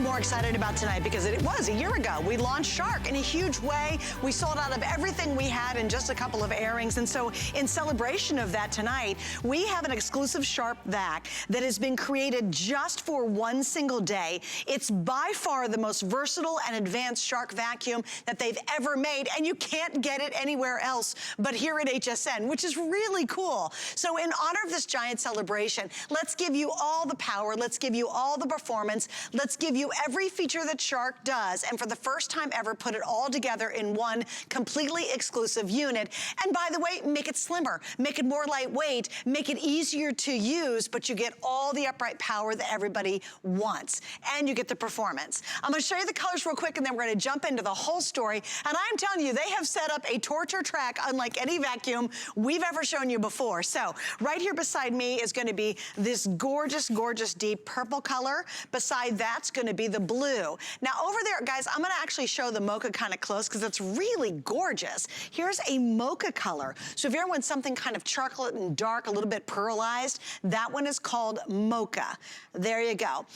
more excited about tonight because it was a year ago. We launched Shark in a huge way. We sold out of everything we had in just a couple of airings. And so in celebration of that tonight, we have an exclusive Shark vac that has been created just for one single day. It's by far the most versatile and advanced Shark vacuum that they've ever made. And you can't get it anywhere else but here at HSN, which is really cool. So in honor of this giant celebration, let's give you all the power. Let's give you all the performance. Let's give you every feature that Shark does, and for the first time ever, put it all together in one completely exclusive unit. And by the way, make it slimmer, make it more lightweight, make it easier to use, but you get all the upright power that everybody wants, and you get the performance. I'm gonna show you the colors real quick, and then we're gonna jump into the whole story. And I'm telling you, they have set up a torture track unlike any vacuum we've ever shown you before. So right here beside me is gonna be this gorgeous, gorgeous deep purple color. Beside that's gonna be the blue. Now over there, guys, I'm gonna actually show the mocha kind of close because it's really gorgeous. Here's a mocha color. So if you ever want something kind of chocolate and dark, a little bit pearlized, that one is called mocha. There you go.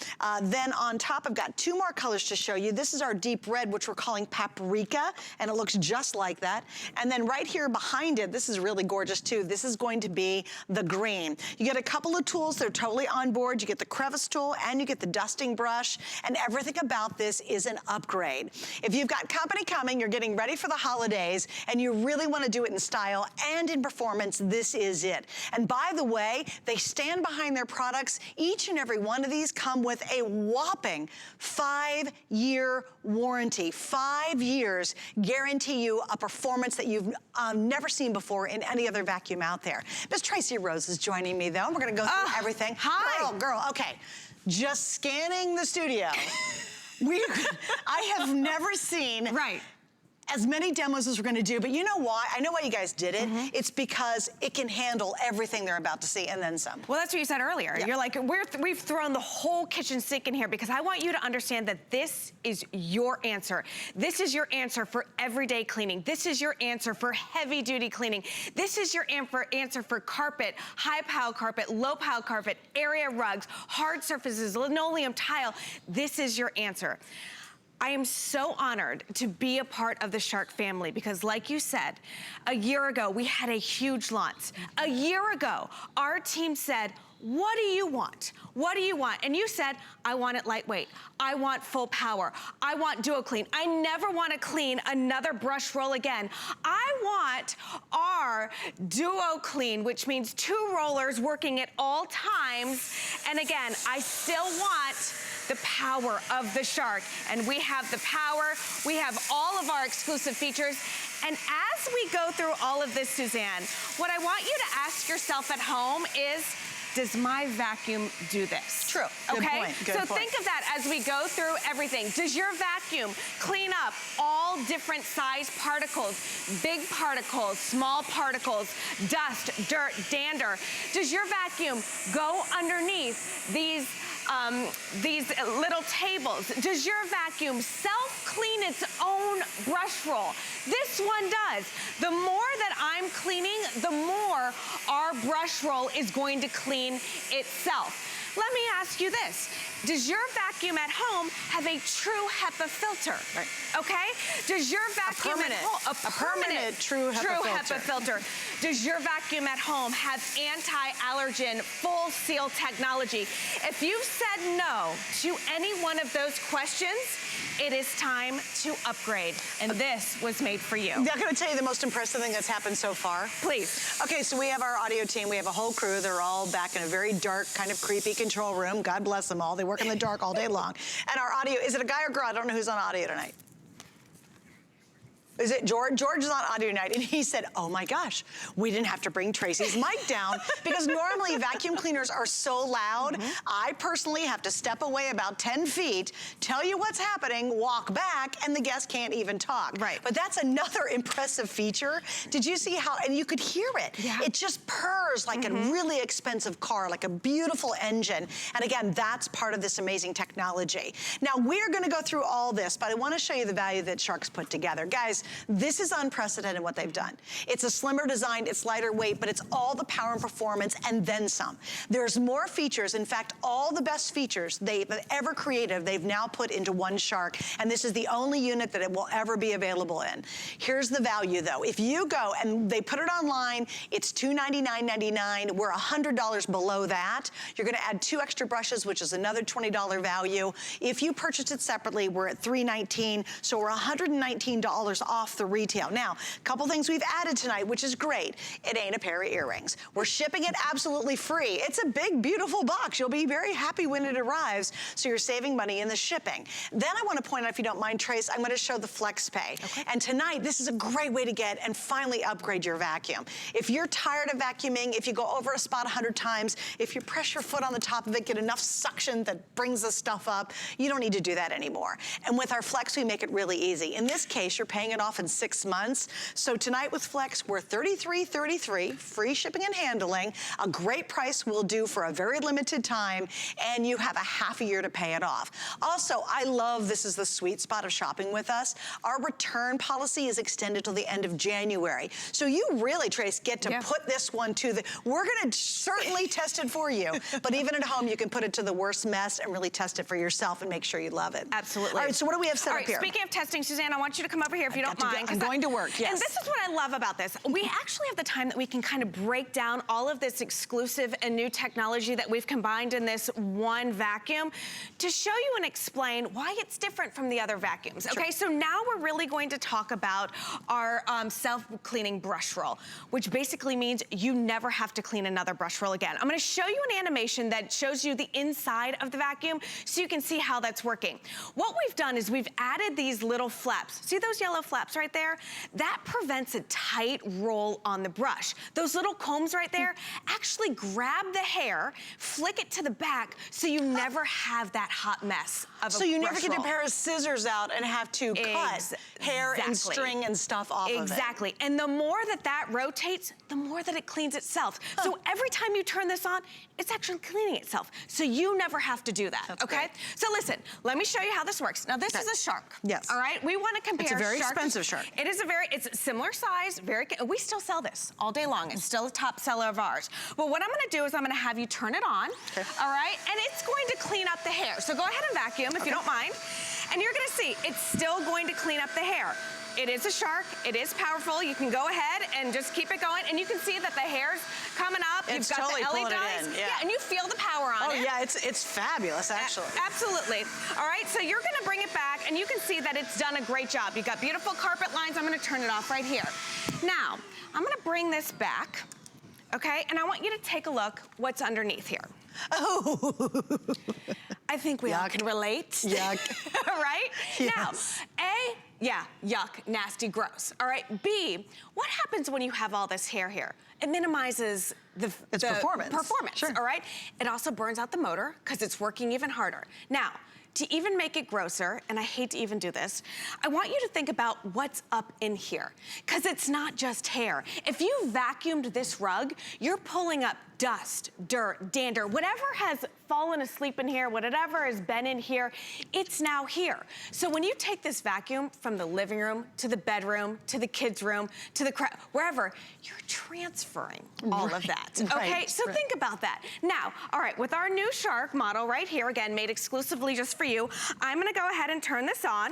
Then on top, I've got two more colors to show you. This is our deep red, which we're calling paprika, and it looks just like that. And then right here behind it, this is really gorgeous too. This is going to be the green. You get a couple of tools that are totally on board. You get the crevice tool and you get the dusting brush, and everything about this is an upgrade. If you've got company coming, you're getting ready for the holidays, and you really want to do it in style and in performance, this is it. And by the way, they stand behind their products. Each and every one of these come with a whopping 5-year warranty. 5 years guarantee you a performance that you've never seen before in any other vacuum out there. Miss Tracy Rose is joining me though. We're gonna go through everything. Hi. Girl, okay. Just scanning the studio. I have never seen as many demos as we're gonna do, but you know why? I know why you guys did it. It's because it can handle everything they're about to see and then some. Well, that's what you said earlier. Yep. You're like, we've thrown the whole kitchen sink in here because I want you to understand that this is your answer. This is your answer for everyday cleaning. This is your answer for heavy duty cleaning. This is your answer for carpet, high pile carpet, low pile carpet, area rugs, hard surfaces, linoleum tile. This is your answer. I am so honored to be a part of the Shark family because like you said, a year ago, we had a huge launch. A year ago, our team said, what do you want? What do you want? And you said, I want it lightweight. I want full power. I want DuoClean. I never want to clean another brush roll again. I want our DuoClean, which means 2 rollers working at all times. And again, I still want the power of the Shark. And we have the power. We have all of our exclusive features. And as we go through all of this, Suzanne, what I want you to ask yourself at home is, does my vacuum do this? True. Okay? Good point. Good point. Think of that as we go through everything. Does your vacuum clean up all different size particles, big particles, small particles, dust, dirt, dander? Does your vacuum go underneath these little tables? Does your vacuum self-clean its own brush roll? This one does. The more that I'm cleaning, the more our brush roll is going to clean itself. Let me ask you this. Does your vacuum at home have a true HEPA filter? Right. Okay? Does your vacuum at home, a permanent true HEPA filter. Does your vacuum at home have anti-allergen full seal technology? If you've said no to any one of those questions, it is time to upgrade. And this was made for you. I'm gonna tell you the most impressive thing that's happened so far. Please. Okay, so we have our audio team. We have a whole crew. They're all back in a very dark, kind of creepy control room. God bless them all. They work in the dark all day long. And our audio, is it a guy or girl? I don't know who's on audio tonight. Is it George? George is on audio night, and he said, oh my gosh, we didn't have to bring Tracy's mic down because normally vacuum cleaners are so loud. I personally have to step away about 10 feet, tell you what's happening, walk back, and the guest can't even talk. Right. But that's another impressive feature. Did you see how, and you could hear it. Yeah. It just purrs like a really expensive car, like a beautiful engine. And again, that's part of this amazing technology. Now, we're gonna go through all this, but I wanna show you the value that Shark's put together. Guys, This is unprecedented what they've done. It's a slimmer design, it's lighter weight, but it's all the power and performance and then some. There's more features. In fact, all the best features they've ever created, they've now put into one Shark, and this is the only unit that it will ever be available in. Here's the value though. If you go and they put it online, it's $299.99. We're $100 below that. You're gonna add 2 extra brushes, which is another $20 value. If you purchased it separately, we're at $319, so we're $119 off the retail. Now, a couple things we've added tonight, which is great. It ain't a pair of earrings. We're shipping it absolutely free. It's a big, beautiful box. You'll be very happy when it arrives, so you're saving money in the shipping. Then I wanna point out, if you don't mind, Trace, I'm gonna show the Flex Pay. Okay. And tonight, this is a great way to get and finally upgrade your vacuum. If you're tired of vacuuming, if you go over a spot 100 times, if you press your foot on the top of it, get enough suction that brings the stuff up, you don't need to do that anymore. And with our Flex, we make it really easy. In this case, you're paying it off in 6 months. So tonight with Flex, we're $33.33, free shipping and handling, a great price we'll do for a very limited time, and you have a half a year to pay it off. Also, I love, this is the sweet spot of shopping with us, our return policy is extended till the end of January. So you really, Trace, get to put this one to the, we're gonna certainly test it for you, but even at home, you can put it to the worst mess and really test it for yourself and make sure you love it. Absolutely. All right, so what do we have set up here? Speaking of testing, Suzanne, I want you to come over here if you don't mind. I'm going to work, yes. And this is what I love about this. We actually have the time that we can kind of break down all of this exclusive and new technology that we've combined in this one vacuum to show you and explain why it's different from the other vacuums. Sure. Okay, so now we're really going to talk about our self-cleaning brush roll, which basically means you never have to clean another brush roll again. I'm gonna show you an animation that shows you the inside of the vacuum so you can see how that's working. What we've done is we've added these little flaps. See those yellow flaps right there? That prevents a tight roll on the brush. Those little combs right there actually grab the hair, flick it to the back so you never have that hot mess of a brush roll. So you never get a pair of scissors out and have to cut hair and string and stuff off of it. Exactly. And the more that that rotates, the more that it cleans itself. So every time you turn this on, it's actually cleaning itself. So you never have to do that, okay? Great. So listen, let me show you how this works. Now this is a Shark. Yes. All right, we want to compare It's a very Shark expensive Shark. It is it's similar size, we still sell this all day long. It's still a top seller of ours. But what I'm gonna do is I'm gonna have you turn it on, all right? And it's going to clean up the hair. So go ahead and vacuum if you don't mind. And you're gonna see, it's still going to clean up the hair. It is a Shark, it is powerful. You can go ahead and just keep it going, and you can see that the hair's coming up. It's You've got totally the LEDs. yeah, and you feel the power on it. Oh yeah, it's fabulous, actually. Absolutely. All right, so you're gonna bring it back, and you can see that it's done a great job. You've got beautiful carpet lines. I'm gonna turn it off right here. Now, I'm gonna bring this back, okay? And I want you to take a look what's underneath here. Oh. I think we all can relate. Yuck. Right? Yes. Now, A, yeah, yuck, nasty, gross. All right, B, what happens when you have all this hair here? It minimizes the performance. Sure. All right? It also burns out the motor because it's working even harder. Now, to even make it grosser, and I hate to even do this, I want you to think about what's up in here, because it's not just hair. If you vacuumed this rug, you're pulling up dust, dirt, dander, whatever has fallen asleep in here, whatever has been in here, it's now here. So when you take this vacuum from the living room to the bedroom, to the kids' room, to the wherever, you're transferring all of that, okay? So think about that. Now, all right, with our new Shark model right here, again, made exclusively just for you, I'm gonna go ahead and turn this on,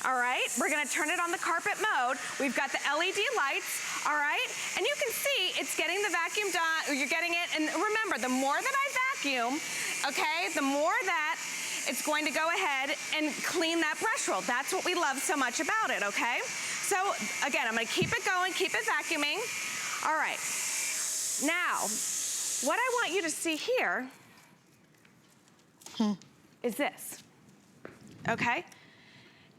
all right? We're gonna turn it on the carpet mode. We've got the LED lights, all right? And you can see it's getting the vacuum done, you're getting it, and remember, the more that I vacuum, okay, the more that it's going to go ahead and clean that brush roll. That's what we love so much about it, okay? So, again, I'm gonna keep it going, keep it vacuuming. All right, now, what I want you to see here is this, okay?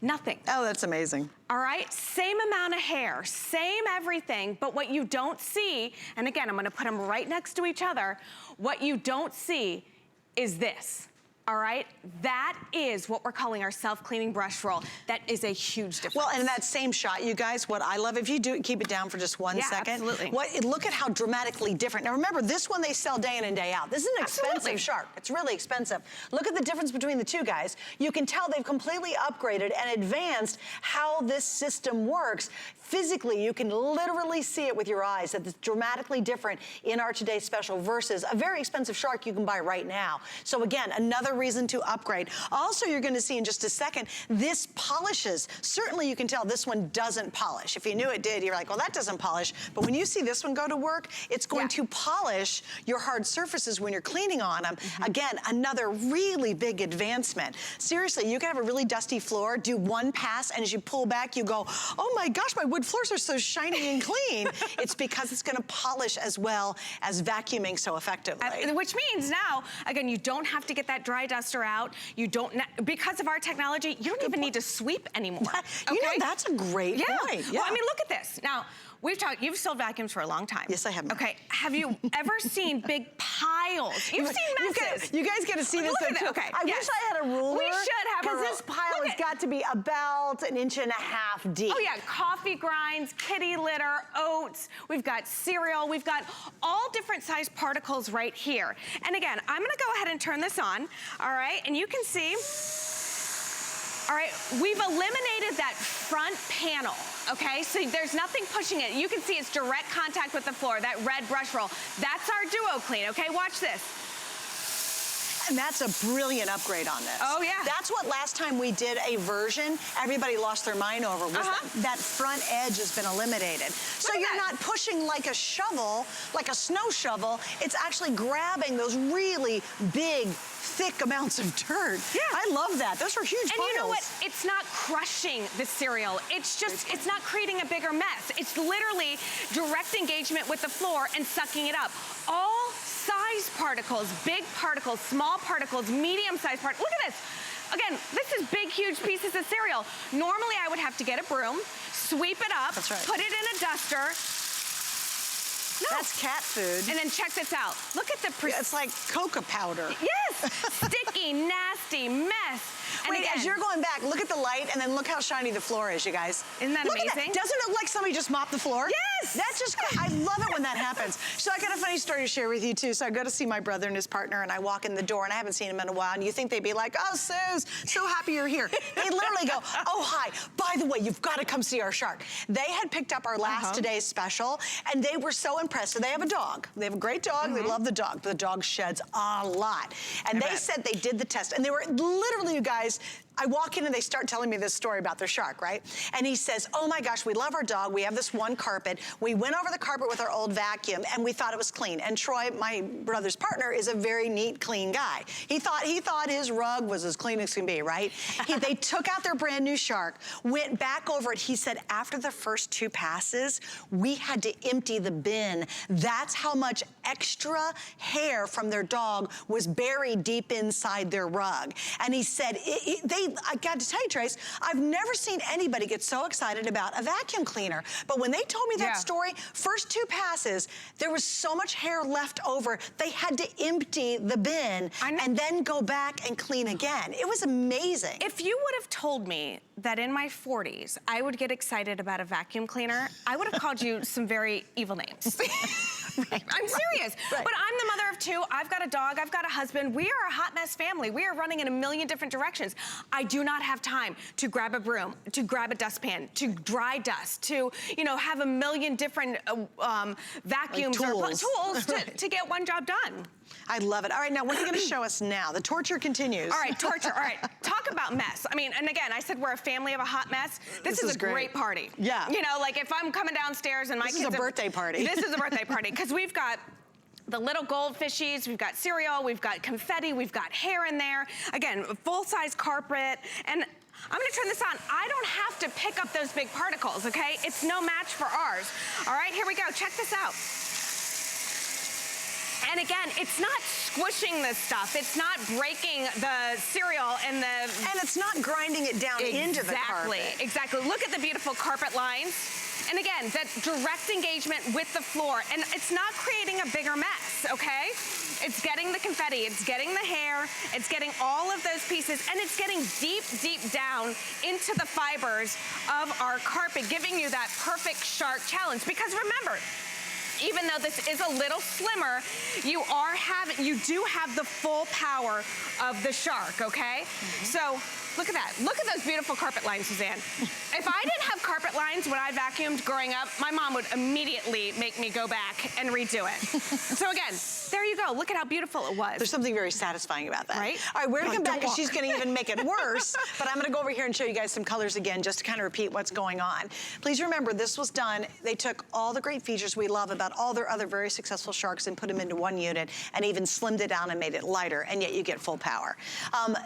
Nothing. Oh, that's amazing. All right, same amount of hair, same everything, but what you don't see, and again, I'm gonna put them right next to each other, what you don't see is this. all right? That is what we're calling our self-cleaning brush roll. That is a huge difference. Well, and in that same shot, you guys, what I love, if you do keep it down for just one second. Absolutely. Look at how dramatically different. Now remember, this one they sell day in and day out. This is an expensive shark. It's really expensive. Look at the difference between the two guys. You can tell they've completely upgraded and advanced how this system works. Physically, you can literally see it with your eyes that it's dramatically different in our today's special versus a very expensive shark you can buy right now. So again, another reason to upgrade. Also, you're gonna see in just a second, this polishes. Certainly you can tell this one doesn't polish. If you knew it did, you're like, well, that doesn't polish. But when you see this one go to work, it's going to polish your hard surfaces when you're cleaning on them. Again, another really big advancement. Seriously, you can have a really dusty floor, do one pass, and as you pull back, you go, oh my gosh, my wood floors are so shiny and clean. It's because it's gonna polish as well as vacuuming so effectively. Which means now, again, you don't have to get that dry duster out. You don't, because of our technology, you don't even need to sweep anymore. You know, that's a great point. Well, I mean, look at this. Now, you've sold vacuums for a long time. Yes, I have. Okay, have you ever seen big piles? You've seen messes. You guys get to see this though, too. Okay, I wish I had a ruler. We should have a ruler. Because this pile has got to be about 1.5 inches deep. Oh yeah, coffee grinds, kitty litter, oats. We've got cereal. We've got all different size particles right here. And again, I'm gonna go ahead and turn this on, all right? And you can see, all right, we've eliminated that front panel, okay? So there's nothing pushing it. You can see it's direct contact with the floor, that red brush roll. That's our DuoClean, okay? Watch this. And that's a brilliant upgrade on this. Oh, yeah. That's what last time we did a version, everybody lost their mind over, was that front edge has been eliminated. So you're not pushing like a shovel, like a snow shovel. It's actually grabbing those really big, thick amounts of dirt. Yeah. I love that. Those are huge piles. And you know what? It's not crushing the cereal. It's just, it's not creating a bigger mess. It's literally direct engagement with the floor and sucking it up. All size particles, big particles, small particles, medium-sized particles. Look at this. Again, this is big, huge pieces of cereal. Normally, I would have to get a broom, sweep it up, put it in a duster. That's cat food. And then check this out. Look at the... It's like cocoa powder. Yes! Sticky, nasty mess. And wait, again, as you're going back, look at the light and then look how shiny the floor is, you guys. Isn't that amazing? At that. Doesn't it look like somebody just mopped the floor? Yes! That's just, I love it when that happens. So I got a funny story to share with you too. So I go to see my brother and his partner and I walk in the door and I haven't seen him in a while and you think they'd be like, oh, Suze, so happy you're here. They literally go, oh, hi, by the way, you've got to come see our shark. They had picked up our last today's special and they were so impressed. So they have a dog. They have a great dog. They love the dog, but the dog sheds a lot. And they said they did the test and they were literally, you guys, I walk in and they start telling me this story about their shark, right? And he says, oh my gosh, we love our dog. We have this one carpet. We went over the carpet with our old vacuum and we thought it was clean. And Troy, my brother's partner, is a very neat, clean guy. He thought his rug was as clean as can be, right? They took out their brand new shark, went back over it. He said after the first 2 passes, we had to empty the bin. That's how much extra hair from their dog was buried deep inside their rug. And he said, I got to tell you, Trace, I've never seen anybody get so excited about a vacuum cleaner. But when they told me that story, first 2 passes, there was so much hair left over, they had to empty the bin and then go back and clean again. It was amazing. If you would have told me that in my 40s, I would get excited about a vacuum cleaner, I would have called you some very evil names. I'm serious. But I'm the mother of 2. I've got a dog. I've got a husband. We are a hot mess family. We are running in a million different directions. I do not have time to grab a broom, to grab a dustpan, to dry dust, to, you know, have a million different vacuums or tools to get one job done. I love it. All right, now what are you going to show us now? The torture continues. All right, torture. All right, talk about mess. I mean, and again, I said we're a family of a hot mess. This is a great party. Yeah. You know, like if I'm coming downstairs and my kids... This is a birthday party. This is a birthday party because we've got the little goldfishies, we've got cereal, we've got confetti, we've got hair in there. Again, full-size carpet, and I'm gonna turn this on. I don't have to pick up those big particles, okay? It's no match for ours. All right, here we go, check this out. And again, it's not squishing this stuff. It's not breaking the cereal and the... And it's not grinding it down into the carpet. Exactly. Look at the beautiful carpet lines. And again, that direct engagement with the floor. And it's not creating a bigger mess, okay? It's getting the confetti, it's getting the hair, it's getting all of those pieces, and it's getting deep, deep down into the fibers of our carpet, giving you that perfect shark challenge. Because remember, even though this is a little slimmer, you do have the full power of the shark, okay? So look at that. Look at those beautiful carpet lines, Suzanne. If I didn't have carpet lines when I vacuumed growing up, my mom would immediately make me go back and redo it. So again, there you go. Look at how beautiful it was. There's something very satisfying about that. Right? All right, we're gonna come back because she's gonna even make it worse, but I'm gonna go over here and show you guys some colors again just to kind of repeat what's going on. Please remember, this was done, they took all the great features we love about all their other very successful sharks and put them into one unit and even slimmed it down and made it lighter, and yet you get full power.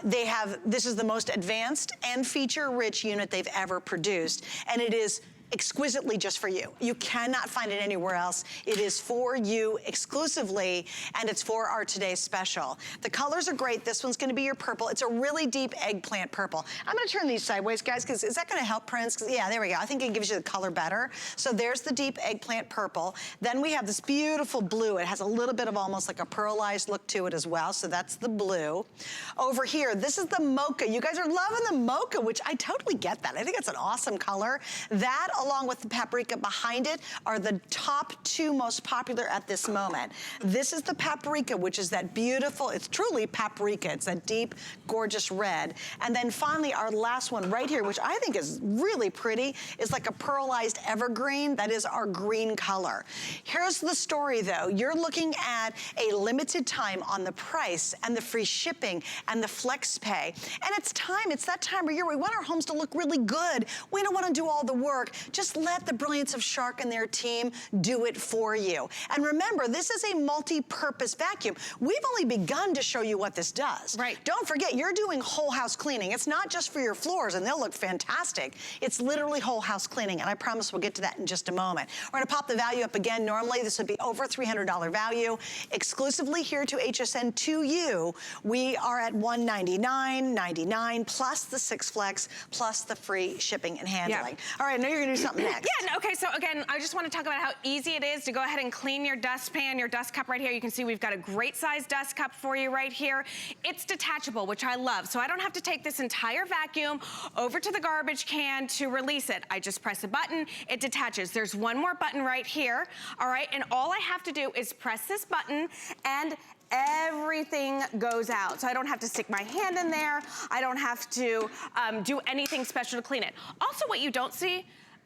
This is the most advanced and feature-rich unit they've ever produced, and it is exquisitely just for you. You cannot find it anywhere else. It is for you exclusively, and it's for our today's special. The colors are great. This one's gonna be your purple. It's a really deep eggplant purple. I'm gonna turn these sideways, guys, because is that gonna help, Prince? Yeah, there we go. I think it gives you the color better. So there's the deep eggplant purple. Then we have this beautiful blue. It has a little bit of almost like a pearlized look to it as well, so that's the blue. Over here, this is the mocha. You guys are loving the mocha, which I totally get that. I think it's an awesome color. That, along with the paprika behind it, are the top two most popular at this moment. This is the paprika, which is that beautiful, it's truly paprika. It's that deep, gorgeous red. And then finally, our last one right here, which I think is really pretty, is like a pearlized evergreen. That is our green color. Here's the story, though. You're looking at a limited time on the price and the free shipping and the flex pay. And it's that time of year. We want our homes to look really good. We don't want to do all the work. Just let the brilliance of Shark and their team do it for you. And remember, this is a multi-purpose vacuum. We've only begun to show you what this does. Right. Don't forget, you're doing whole house cleaning. It's not just for your floors, and they'll look fantastic. It's literally whole house cleaning, and I promise we'll get to that in just a moment. We're gonna pop the value up again. Normally, this would be over $300 value. Exclusively here to HSN to you, we are at $199.99 plus the 6 flex plus the free shipping and handling. Yeah. All right, I know you're gonna do something next. Yeah, okay, so again, I just want to talk about how easy it is to go ahead and clean your dustpan, your dust cup right here. You can see we've got a great size dust cup for you right here. It's detachable, which I love. So I don't have to take this entire vacuum over to the garbage can to release it. I just press a button, it detaches. There's one more button right here, all right? And all I have to do is press this button and everything goes out. So I don't have to stick my hand in there. I don't have to do anything special to clean it. Also, what you don't see,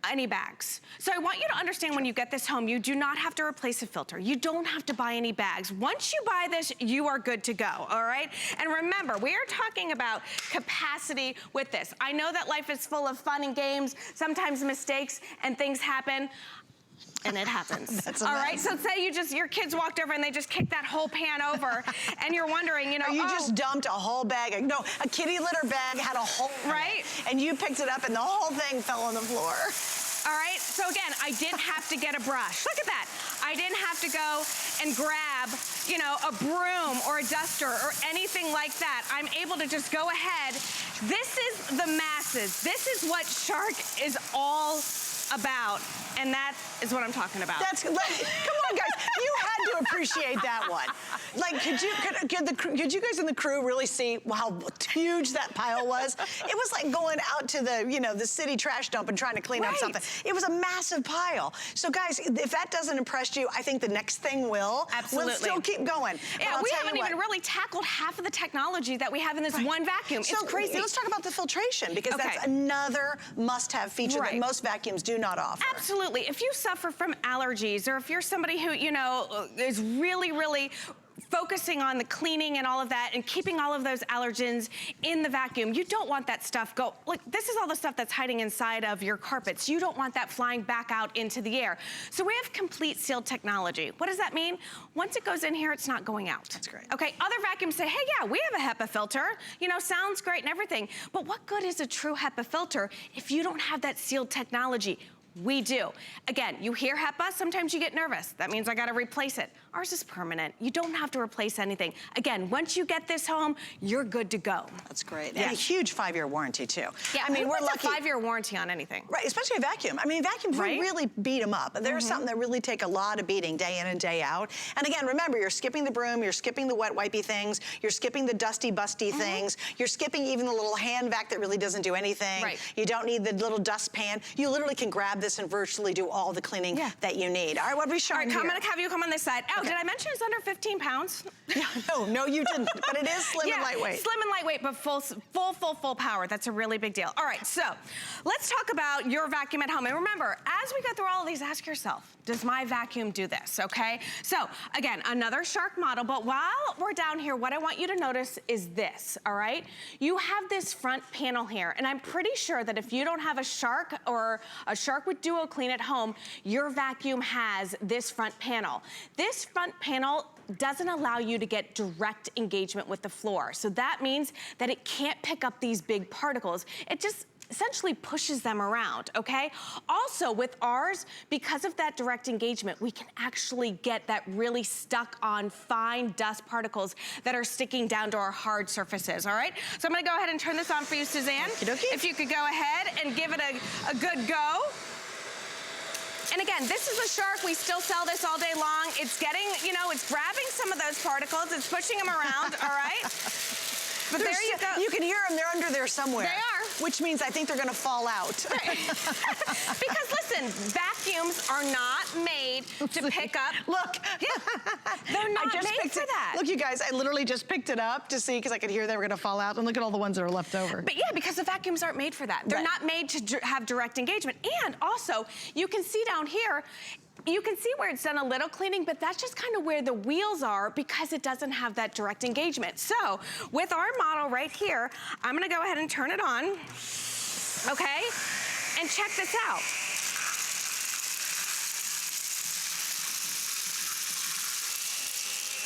any bags. So I want you to understand when you get this home, you do not have to replace a filter. You don't have to buy any bags. Once you buy this, you are good to go, all right? And remember, we are talking about capacity with this. I know that life is full of fun and games, sometimes mistakes and things happen. And it happens. That's all right, so say your kids walked over and they just kicked that whole pan over and you're wondering, you know, you just dumped a whole bag. No, a kitty litter bag had a hole in it, and you picked it up and the whole thing fell on the floor. All right, so again, I didn't have to get a brush. Look at that. I didn't have to go and grab, you know, a broom or a duster or anything like that. I'm able to just go ahead. This is the masses. This is what Shark is all about, and that is what I'm talking about. Come on, guys, you had to appreciate that one. Like, could you guys in the crew really see how huge that pile was? It was like going out to the, you know, the city trash dump and trying to clean up something. It was a massive pile. So guys, if that doesn't impress you, I think the next thing will. Absolutely. We'll still keep going. Yeah, we haven't even really tackled half of the technology that we have in this one vacuum. So it's crazy. Let's talk about the filtration, because that's another must-have feature that most vacuums do not offer. Absolutely. If you suffer from allergies, or if you're somebody who, you know, is really, really focusing on the cleaning and all of that and keeping all of those allergens in the vacuum, you don't want that stuff like, this is all the stuff that's hiding inside of your carpets. You don't want that flying back out into the air. So we have complete sealed technology. What does that mean? Once it goes in here, it's not going out. That's great. Okay, other vacuums say, hey, yeah, we have a HEPA filter. You know, sounds great and everything. But what good is a true HEPA filter if you don't have that sealed technology? We do. Again, you hear HEPA, sometimes you get nervous. That means I gotta replace it. Ours is permanent. You don't have to replace anything. Again, once you get this home, you're good to go. That's great. Yeah. And a huge 5-year warranty too. Yeah, I mean, we're lucky. A 5-year warranty on anything. Right, especially a vacuum. I mean, vacuums, we really beat them up. There's something that really take a lot of beating day in and day out. And again, remember, you're skipping the broom, you're skipping the wet wipey things, you're skipping the dusty busty things, you're skipping even the little hand vac that really doesn't do anything. Right. You don't need the little dustpan. You literally can grab this and virtually do all the cleaning that you need. All right, what are we showing here? I'm gonna have you come on this side. Oh, did I mention it's under 15 pounds? No, you didn't, but it is slim and lightweight. Slim and lightweight, but full power. That's a really big deal. All right, so let's talk about your vacuum at home. And remember, as we go through all of these, ask yourself, does my vacuum do this, okay? So, again, another Shark model, but while we're down here, what I want you to notice is this, all right? You have this front panel here, and I'm pretty sure that if you don't have a Shark or a Shark with DuoClean at home, your vacuum has this front panel. This front panel doesn't allow you to get direct engagement with the floor. So that means that it can't pick up these big particles. It just essentially pushes them around, okay? Also with ours, because of that direct engagement, we can actually get that really stuck on fine dust particles that are sticking down to our hard surfaces, all right? So I'm gonna go ahead and turn this on for you, Suzanne. Okey-dokey. If you could go ahead and give it a good go. And again, this is a Shark. We still sell this all day long. It's getting, you know, it's grabbing some of those particles. It's pushing them around, all right? But there you go. You can hear them. They're under there somewhere. They are. Which means I think they're going to fall out. Right. Because listen, vacuums are not made to pick up. Look. Yeah. They're not made for that. Look, you guys, I literally just picked it up to see because I could hear they were going to fall out. And look at all the ones that are left over. But yeah, because the vacuums aren't made for that. They're not made to have direct engagement. And also, you can see down here, you can see where it's done a little cleaning, but that's just kind of where the wheels are because it doesn't have that direct engagement. So with our model right here, I'm gonna go ahead and turn it on, okay? And check this out.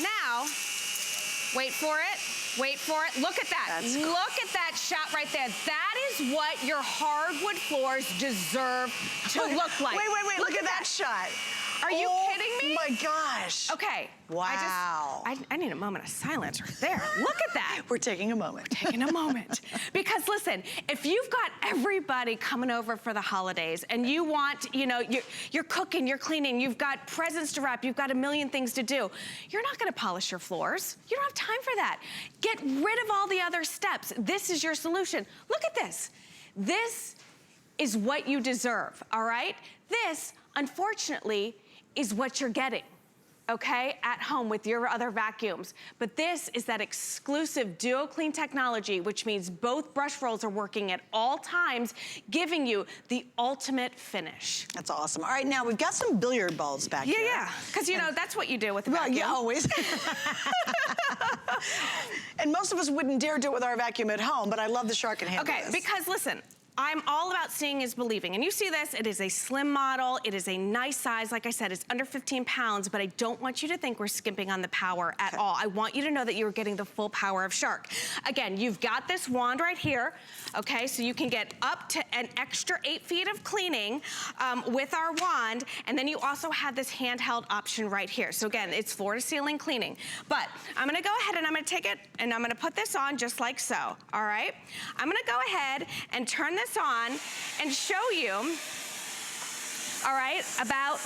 Now, wait for it, wait for it. Look at that. That's cool. Look at that shot right there. That is what your hardwood floors deserve to look like. Wait. Look at that shot. Are you kidding me? Oh my gosh. Okay. Wow. I need a moment of silence right there. Look at that. We're taking a moment. Taking a moment. Because listen, if you've got everybody coming over for the holidays and you want, you know, you're cooking, you're cleaning, you've got presents to wrap, you've got a million things to do, you're not gonna polish your floors. You don't have time for that. Get rid of all the other steps. This is your solution. Look at this. This is what you deserve, all right? This, unfortunately, is what you're getting, okay, at home with your other vacuums. But this is that exclusive DuoClean technology, which means both brush rolls are working at all times, giving you the ultimate finish. That's awesome. All right, now we've got some billiard balls back here. Yeah, because you know, that's what you do with the vacuum. Yeah, always. And most of us wouldn't dare do it with our vacuum at home, but I love the Shark can handle Okay, this. because listen, I'm all about seeing is believing. And you see this, it is a slim model, it is a nice size. Like I said, it's under 15 pounds, but I don't want you to think we're skimping on the power at all. I want you to know that you're getting the full power of Shark. Again, you've got this wand right here, okay? So you can get up to an extra 8 feet of cleaning with our wand, and then you also have this handheld option right here. So again, it's floor to ceiling cleaning. But I'm gonna go ahead and I'm gonna take it and I'm gonna put this on just like so, all right? I'm gonna go ahead and turn this on and show you, all right, about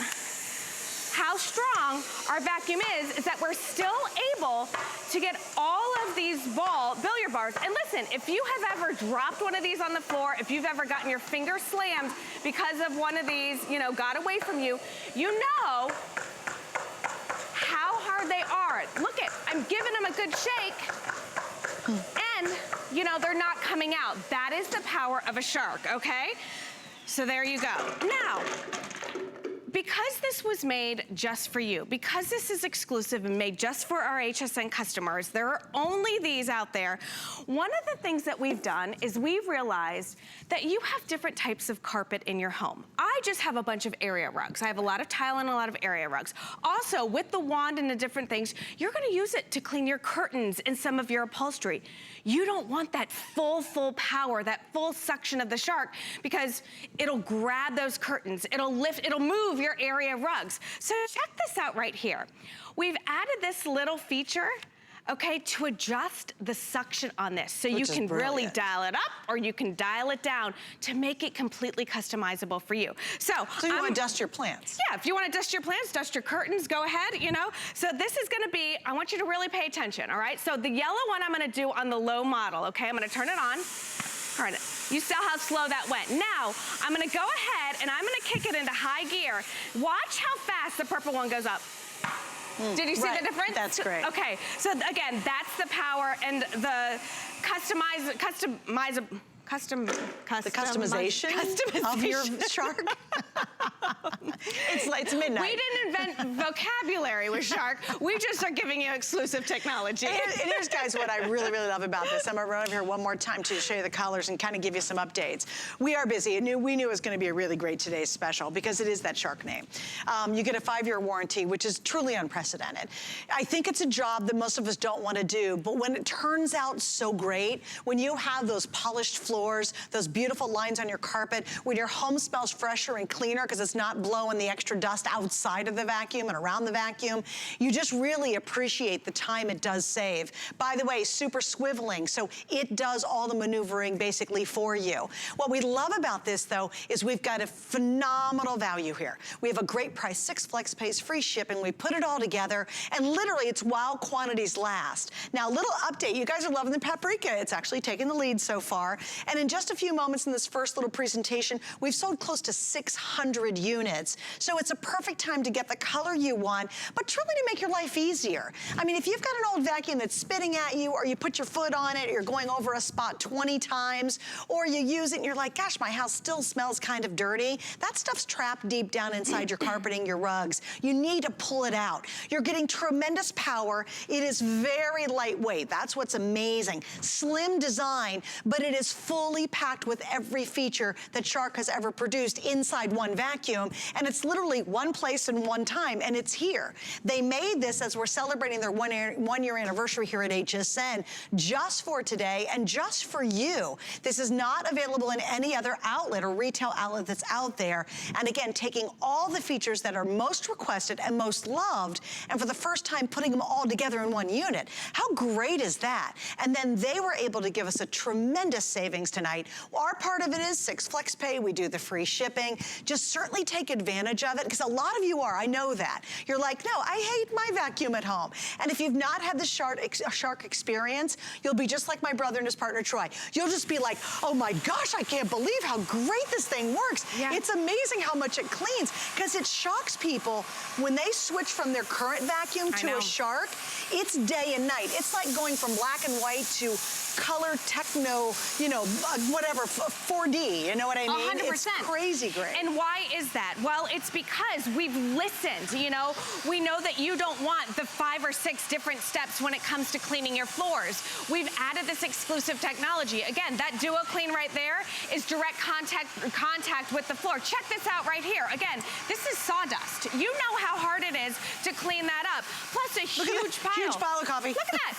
how strong our vacuum is that we're still able to get all of these billiard bars. And listen, if you have ever dropped one of these on the floor, if you've ever gotten your finger slammed because of one of these, you know, got away from you, you know how hard they are. Look at, I'm giving them a good shake. And, you know, they're not coming out. That is the power of a Shark, okay? So there you go. Now, because this was made just for you, because this is exclusive and made just for our HSN customers, there are only these out there. One of the things that we've done is we've realized that you have different types of carpet in your home. I just have a bunch of area rugs. I have a lot of tile and a lot of area rugs. Also, with the wand and the different things, you're gonna use it to clean your curtains and some of your upholstery. You don't want that full power, that full suction of the Shark, because it'll grab those curtains, it'll lift, it'll move your area rugs. So check this out right here. We've added this little feature, okay, to adjust the suction on this. So you can really dial it up or you can dial it down to make it completely customizable for you. So you want to dust your plants? Yeah, if you want to dust your plants, dust your curtains, go ahead, you know. So this is gonna be, I want you to really pay attention, all right? So the yellow one I'm gonna do on the low model, okay? I'm gonna turn it on. All right, you saw how slow that went. Now, I'm gonna go ahead and I'm gonna kick it into high gear. Watch how fast the purple one goes up. Did you see the difference? That's great. Okay, so again, that's the power and the customization of your Shark. it's midnight. We didn't invent vocabulary with Shark. We just are giving you exclusive technology. And here's, guys, what I really love about this. I'm gonna run over here one more time to show you the colors and kind of give you some updates. We are busy, and we knew it was gonna be a really great today's special because it is that Shark name. You get a 5-year warranty, which is truly unprecedented. I think it's a job that most of us don't wanna do, but when it turns out so great, when you have those polished floors, those beautiful lines on your carpet, when your home smells fresher and cleaner because it's not blowing the extra dust outside of the vacuum and around the vacuum, you just really appreciate the time it does save. By the way, super swiveling, so it does all the maneuvering basically for you. What we love about this, though, is we've got a phenomenal value here. We have a great price, 6 flex pays, free shipping. We put it all together, and literally it's while quantities last. Now, little update, you guys are loving the paprika. It's actually taken the lead so far, and in just a few moments in this first little presentation, we've sold close to 600 units. So it's a perfect time to get the color you want, but truly to make your life easier. I mean, if you've got an old vacuum that's spitting at you, or you put your foot on it, or you're going over a spot 20 times, or you use it and you're like, gosh, my house still smells kind of dirty, that stuff's trapped deep down inside your carpeting, your rugs. You need to pull it out. You're getting tremendous power. It is very lightweight. That's what's amazing. Slim design, but it is fully packed with every feature that Shark has ever produced inside one vacuum, and it's literally one place and one time, and it's here. They made this as we're celebrating their one year anniversary here at HSN, just for today and just for you. This is not available in any other outlet or retail outlet that's out there. And again, taking all the features that are most requested and most loved, and for the first time putting them all together in one unit. How great is that? And then they were able to give us a tremendous savings tonight. Our part of it is 6 flex pay. We do the free shipping. Just certainly take advantage of it, because a lot of you are, I know that. You're like, no, I hate my vacuum at home. And if you've not had the Shark experience, you'll be just like my brother and his partner, Troy. You'll just be like, oh my gosh, I can't believe how great this thing works. Yeah. It's amazing how much it cleans, because it shocks people when they switch from their current vacuum to a Shark. It's day and night. It's like going from black and white to color techno, you know, whatever, 4D, you know what I mean? 100%. It's crazy great. And why is that? Well, it's because we've listened, you know. We know that you don't want the 5 or 6 different steps when it comes to cleaning your floors. We've added this exclusive technology. Again, that DuoClean right there is direct contact with the floor. Check this out right here. Again, this is sawdust. You know how hard it is to clean that up. Plus a huge pile. Huge pile of coffee. Look at that.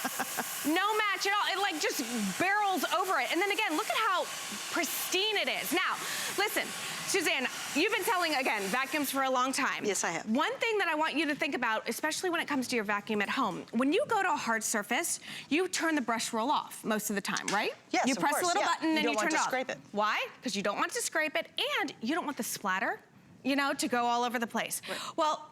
No match at all. It like just barrels over it. And then again, look at how pristine it is. Now, listen, Suzanne, you've been selling, again, vacuums for a long time. Yes, I have. One thing that I want you to think about, especially when it comes to your vacuum at home, when you go to a hard surface, you turn the brush roll off most of the time, right? Yes, you of press course, a little button and you turn it off. You don't want to scrape it. Why? Because you don't want to scrape it, and you don't want the splatter, you know, to go all over the place. Right. Well,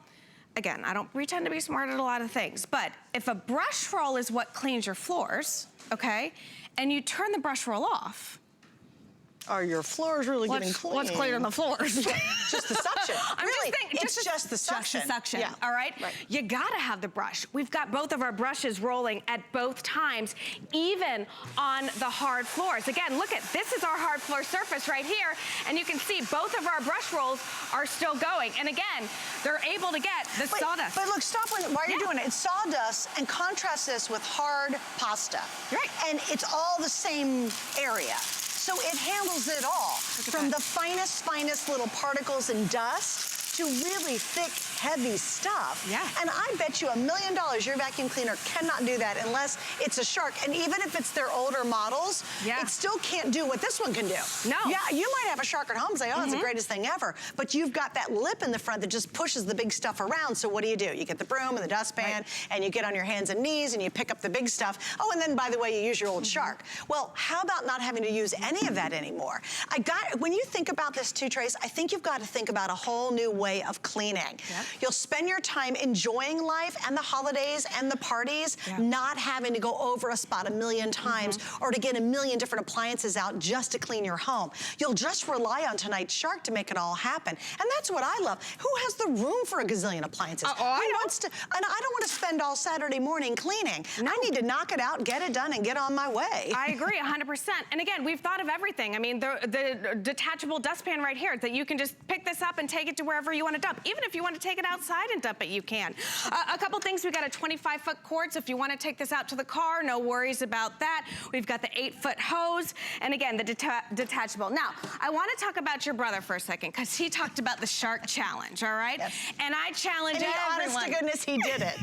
again, I don't pretend to be smart at a lot of things, but if a brush roll is what cleans your floors, okay, and you turn the brush roll off, Are your floors really getting clean? Let's clean on the floors. Just the suction. Really, it's just the suction. Just the suction, yeah. all right? You gotta have the brush. We've got both of our brushes rolling at both times, even on the hard floors. Again, look at, this is our hard floor surface right here, and you can see both of our brush rolls are still going. And again, they're able to get the sawdust. But look, stop while you're doing it. It's sawdust, and contrast this with hard pasta. Right. And it's all the same area. So it handles it all. From the finest little particles and dust to really thick, heavy stuff. Yeah. And I bet you $1 million your vacuum cleaner cannot do that unless it's a Shark. And even if it's their older models, it still can't do what this one can do. No. Yeah, you might have a Shark at home and say, oh, it's the greatest thing ever. But you've got that lip in the front that just pushes the big stuff around. So what do? You get the broom and the dustpan, and you get on your hands and knees and you pick up the big stuff. Oh, and then by the way, you use your old Shark. Well, how about not having to use any of that anymore? When you think about this too, Trace, I think you've got to think about a whole new way of cleaning. You'll spend your time enjoying life and the holidays and the parties, not having to go over a spot 1 million times or to get 1 million different appliances out just to clean your home. You'll just rely on tonight's Shark to make it all happen. And that's what I love. Who has the room for a gazillion appliances? Who wants to, and I don't want to spend all Saturday morning cleaning. I need to knock it out, get it done, and get on my way. I agree 100%. And again, we've thought of everything. I mean, the detachable dustpan right here that you can just pick this up and take it to wherever you want to dump. Even if you want to take it outside and dump it, you can. A couple things, we got a 25-foot cord, so if you want to take this out to the car, no worries about that. We've got the 8-foot hose, and again, the detachable. Now, I want to talk about your brother for a second, because he talked about the Shark Challenge, all right? And I challenge everyone. Honest to goodness, he did it.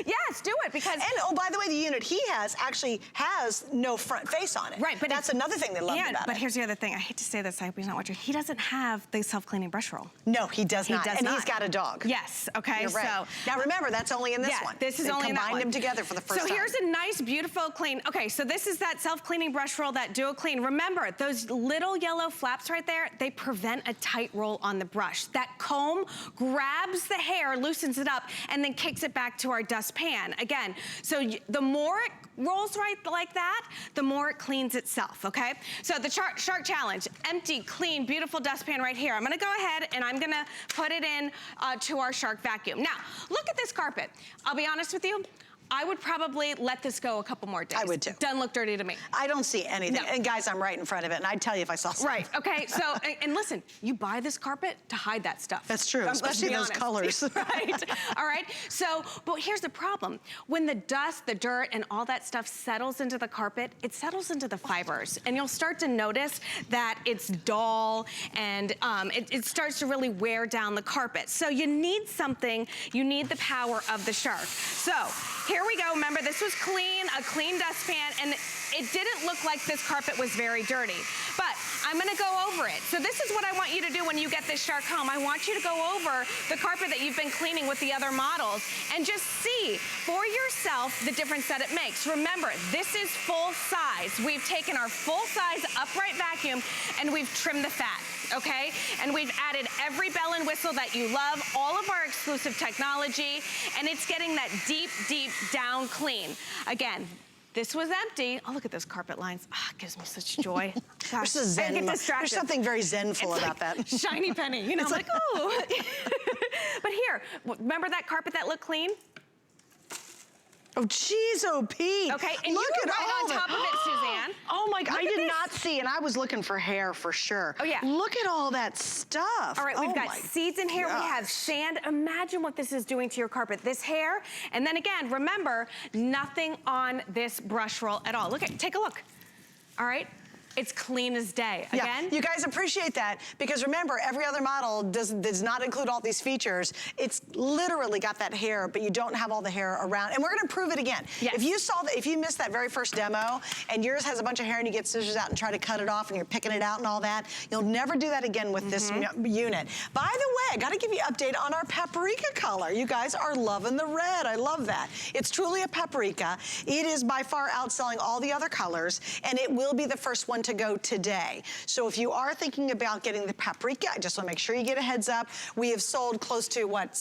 Yes, do it, because... And, oh, by the way, the unit he has actually has no front face on it. Right, but that's another thing they love about it. But here's the other thing. I hate to say this, I hope he's not watching. He doesn't have the self-cleaning brush roll. No, he does not. And he's got a dog. Yes, okay, You're right. so... Now remember, that's only in this one. This is only in that one. Combined them together for the first time. So here's a nice, beautiful clean. Okay, so this is that self-cleaning brush roll, that DuoClean. Remember, those little yellow flaps right there, they prevent a tight roll on the brush. That comb grabs the hair, loosens it up, and then kicks it back to our dustpan. Again, so the more it rolls right like that, the more it cleans itself, okay? So the Shark Challenge, empty, clean, beautiful dustpan right here. I'm gonna go ahead and I'm gonna put it in to our Shark vacuum. Now, look at this carpet. I'll be honest with you, I would probably let this go a couple more days. I would too. Doesn't look dirty to me. I don't see anything. No. And guys, I'm right in front of it, and I'd tell you if I saw something. Right, okay, so, and listen, you buy this carpet to hide that stuff. That's true, especially those colors. Right, all right, so, but here's the problem. When the dust, the dirt, and all that stuff settles into the carpet, it settles into the fibers, and you'll start to notice that it's dull, and it starts to really wear down the carpet. So you need something, you need the power of the Shark. So, here we go. Remember, this was clean, a clean dustpan, and it didn't look like this carpet was very dirty. But I'm gonna go over it. So this is what I want you to do when you get this Shark home. I want you to go over the carpet that you've been cleaning with the other models and just see for yourself the difference that it makes. Remember, this is full size. We've taken our full size upright vacuum and we've trimmed the fat. Okay? And we've added every bell and whistle that you love, all of our exclusive technology, and it's getting that deep, deep down clean. Again, this was empty. Oh, look at those carpet lines. Ah, it gives me such joy. Gosh, there's, zen, I get distracted. There's something very zenful about like that. Shiny penny, you know, I'm like, ooh. But here, remember that carpet that looked clean? Oh, geez, oh, Pete. Okay, and look you were at right all on top of it, Suzanne. Oh my God, I did not see, and I was looking for hair for sure. Oh yeah. Look at all that stuff. All right, we've got seeds in here, we have sand. Imagine what this is doing to your carpet. This hair, and then again, remember, nothing on this brush roll at all. Look at, take a look. All right. It's clean as day. Again? Yeah, you guys appreciate that because remember, every other model does not include all these features. It's literally got that hair, but you don't have all the hair around. And we're gonna prove it again. Yes. If you missed that very first demo and yours has a bunch of hair and you get scissors out and try to cut it off and you're picking it out and all that, you'll never do that again with this unit. By the way, I gotta give you an update on our paprika color. You guys are loving the red. I love that. It's truly a paprika. It is by far outselling all the other colors, and it will be the first one to go today. So if you are thinking about getting the paprika, I just wanna make sure you get a heads up. We have sold close to, what,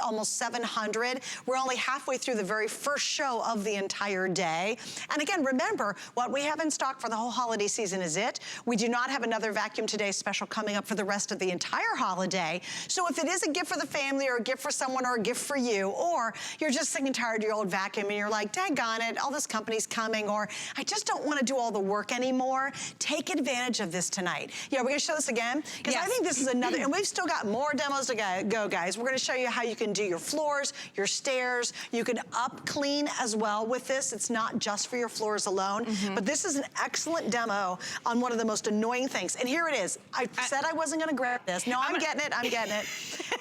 almost 700. We're only halfway through the very first show of the entire day. And again, remember, what we have in stock for the whole holiday season is it. We do not have another Vacuum Today special coming up for the rest of the entire holiday. So if it is a gift for the family or a gift for someone or a gift for you, or you're just sick and tired of your old vacuum and you're like, daggone it, all this company's coming, or I just don't want to do all the work anymore, take advantage of this tonight. Yeah, we're gonna show this again, because I think this is another, and we've still got more demos to go, guys. We're gonna show you how you can do your floors, your stairs, you can up clean as well with this. It's not just for your floors alone, but this is an excellent demo on one of the most annoying things. And here it is. I said I wasn't gonna grab this. No, I'm getting it, I'm getting it.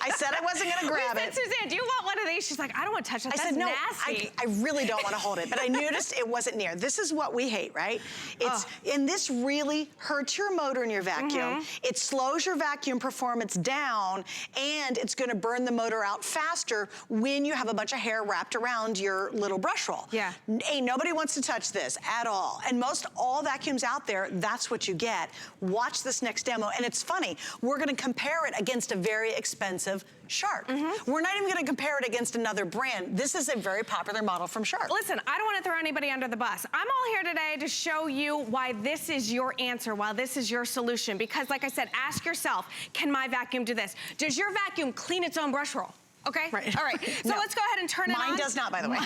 I said I wasn't gonna grab it. Suzanne, do you want one of these? She's like, I don't want to touch it. That's no, nasty. I really don't want to hold it, but I noticed it wasn't near. This is what we hate, right? It's, and this really hurts your motor in your vacuum. It slows your vacuum performance down, and it's gonna burn the motor out faster when you have a bunch of hair wrapped around your little brush roll. Yeah. Ain't nobody wants to touch this at all. And most all vacuums out there, that's what you get. Watch this next demo, and it's funny, we're gonna compare it against a very expensive Shark. We're not even gonna compare it against another brand. This is a very popular model from Shark. Listen, I don't wanna throw anybody under the bus. I'm all here today to show you why this is your answer, why this is your solution. Because like I said, ask yourself, can my vacuum do this? Does your vacuum clean its own brush roll? Okay? Right. All right, so let's go ahead and turn it on. Mine does not, by the way.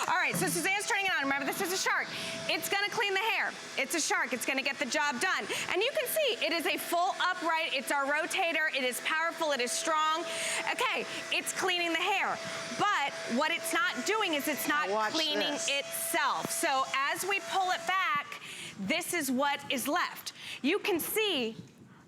All right, so Suzanne's turning it on. Remember, this is a Shark. It's gonna clean the hair. It's a Shark, it's gonna get the job done. And you can see, it is a full upright, it's our rotator, it is powerful, it is strong. Okay, it's cleaning the hair. But what it's not doing is it's not cleaning itself. So as we pull it back, this is what is left. You can see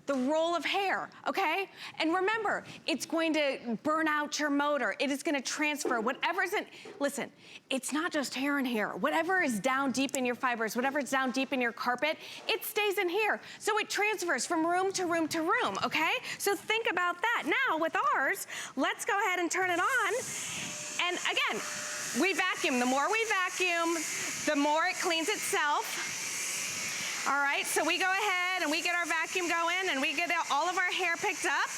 the roll of hair, okay? And remember, it's going to burn out your motor. It is gonna transfer whatever isn't, listen, it's not just hair in here. Whatever is down deep in your fibers, whatever is down deep in your carpet, it stays in here. So it transfers from room to room to room, okay? So think about that. Now with ours, let's go ahead and turn it on. And again, we vacuum. The more we vacuum, the more it cleans itself. All right, so we go ahead and we get our vacuum going and we get all of our hair picked up,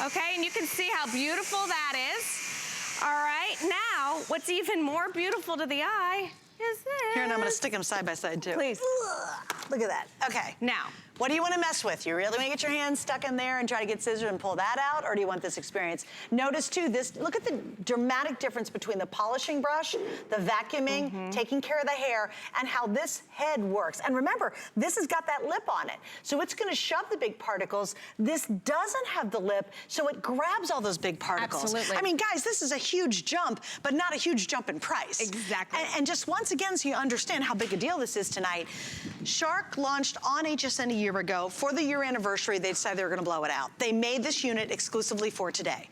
okay? And you can see how beautiful that is. All right, now what's even more beautiful to the eye is this. Here, and I'm gonna stick them side by side too. Please. Look at that. Okay. Now, what do you want to mess with? You really want to get your hands stuck in there and try to get scissors and pull that out, or do you want this experience? Notice too, look at the dramatic difference between the polishing brush, the vacuuming, taking care of the hair, and how this head works. And remember, this has got that lip on it. So it's going to shove the big particles. This doesn't have the lip, so it grabs all those big particles. Absolutely. I mean, guys, this is a huge jump, but not a huge jump in price. Exactly. And just once again, so you understand how big a deal this is tonight, Shark launched on HSN a year ago. For the year anniversary, they decided they were gonna blow it out. They made this unit exclusively for today.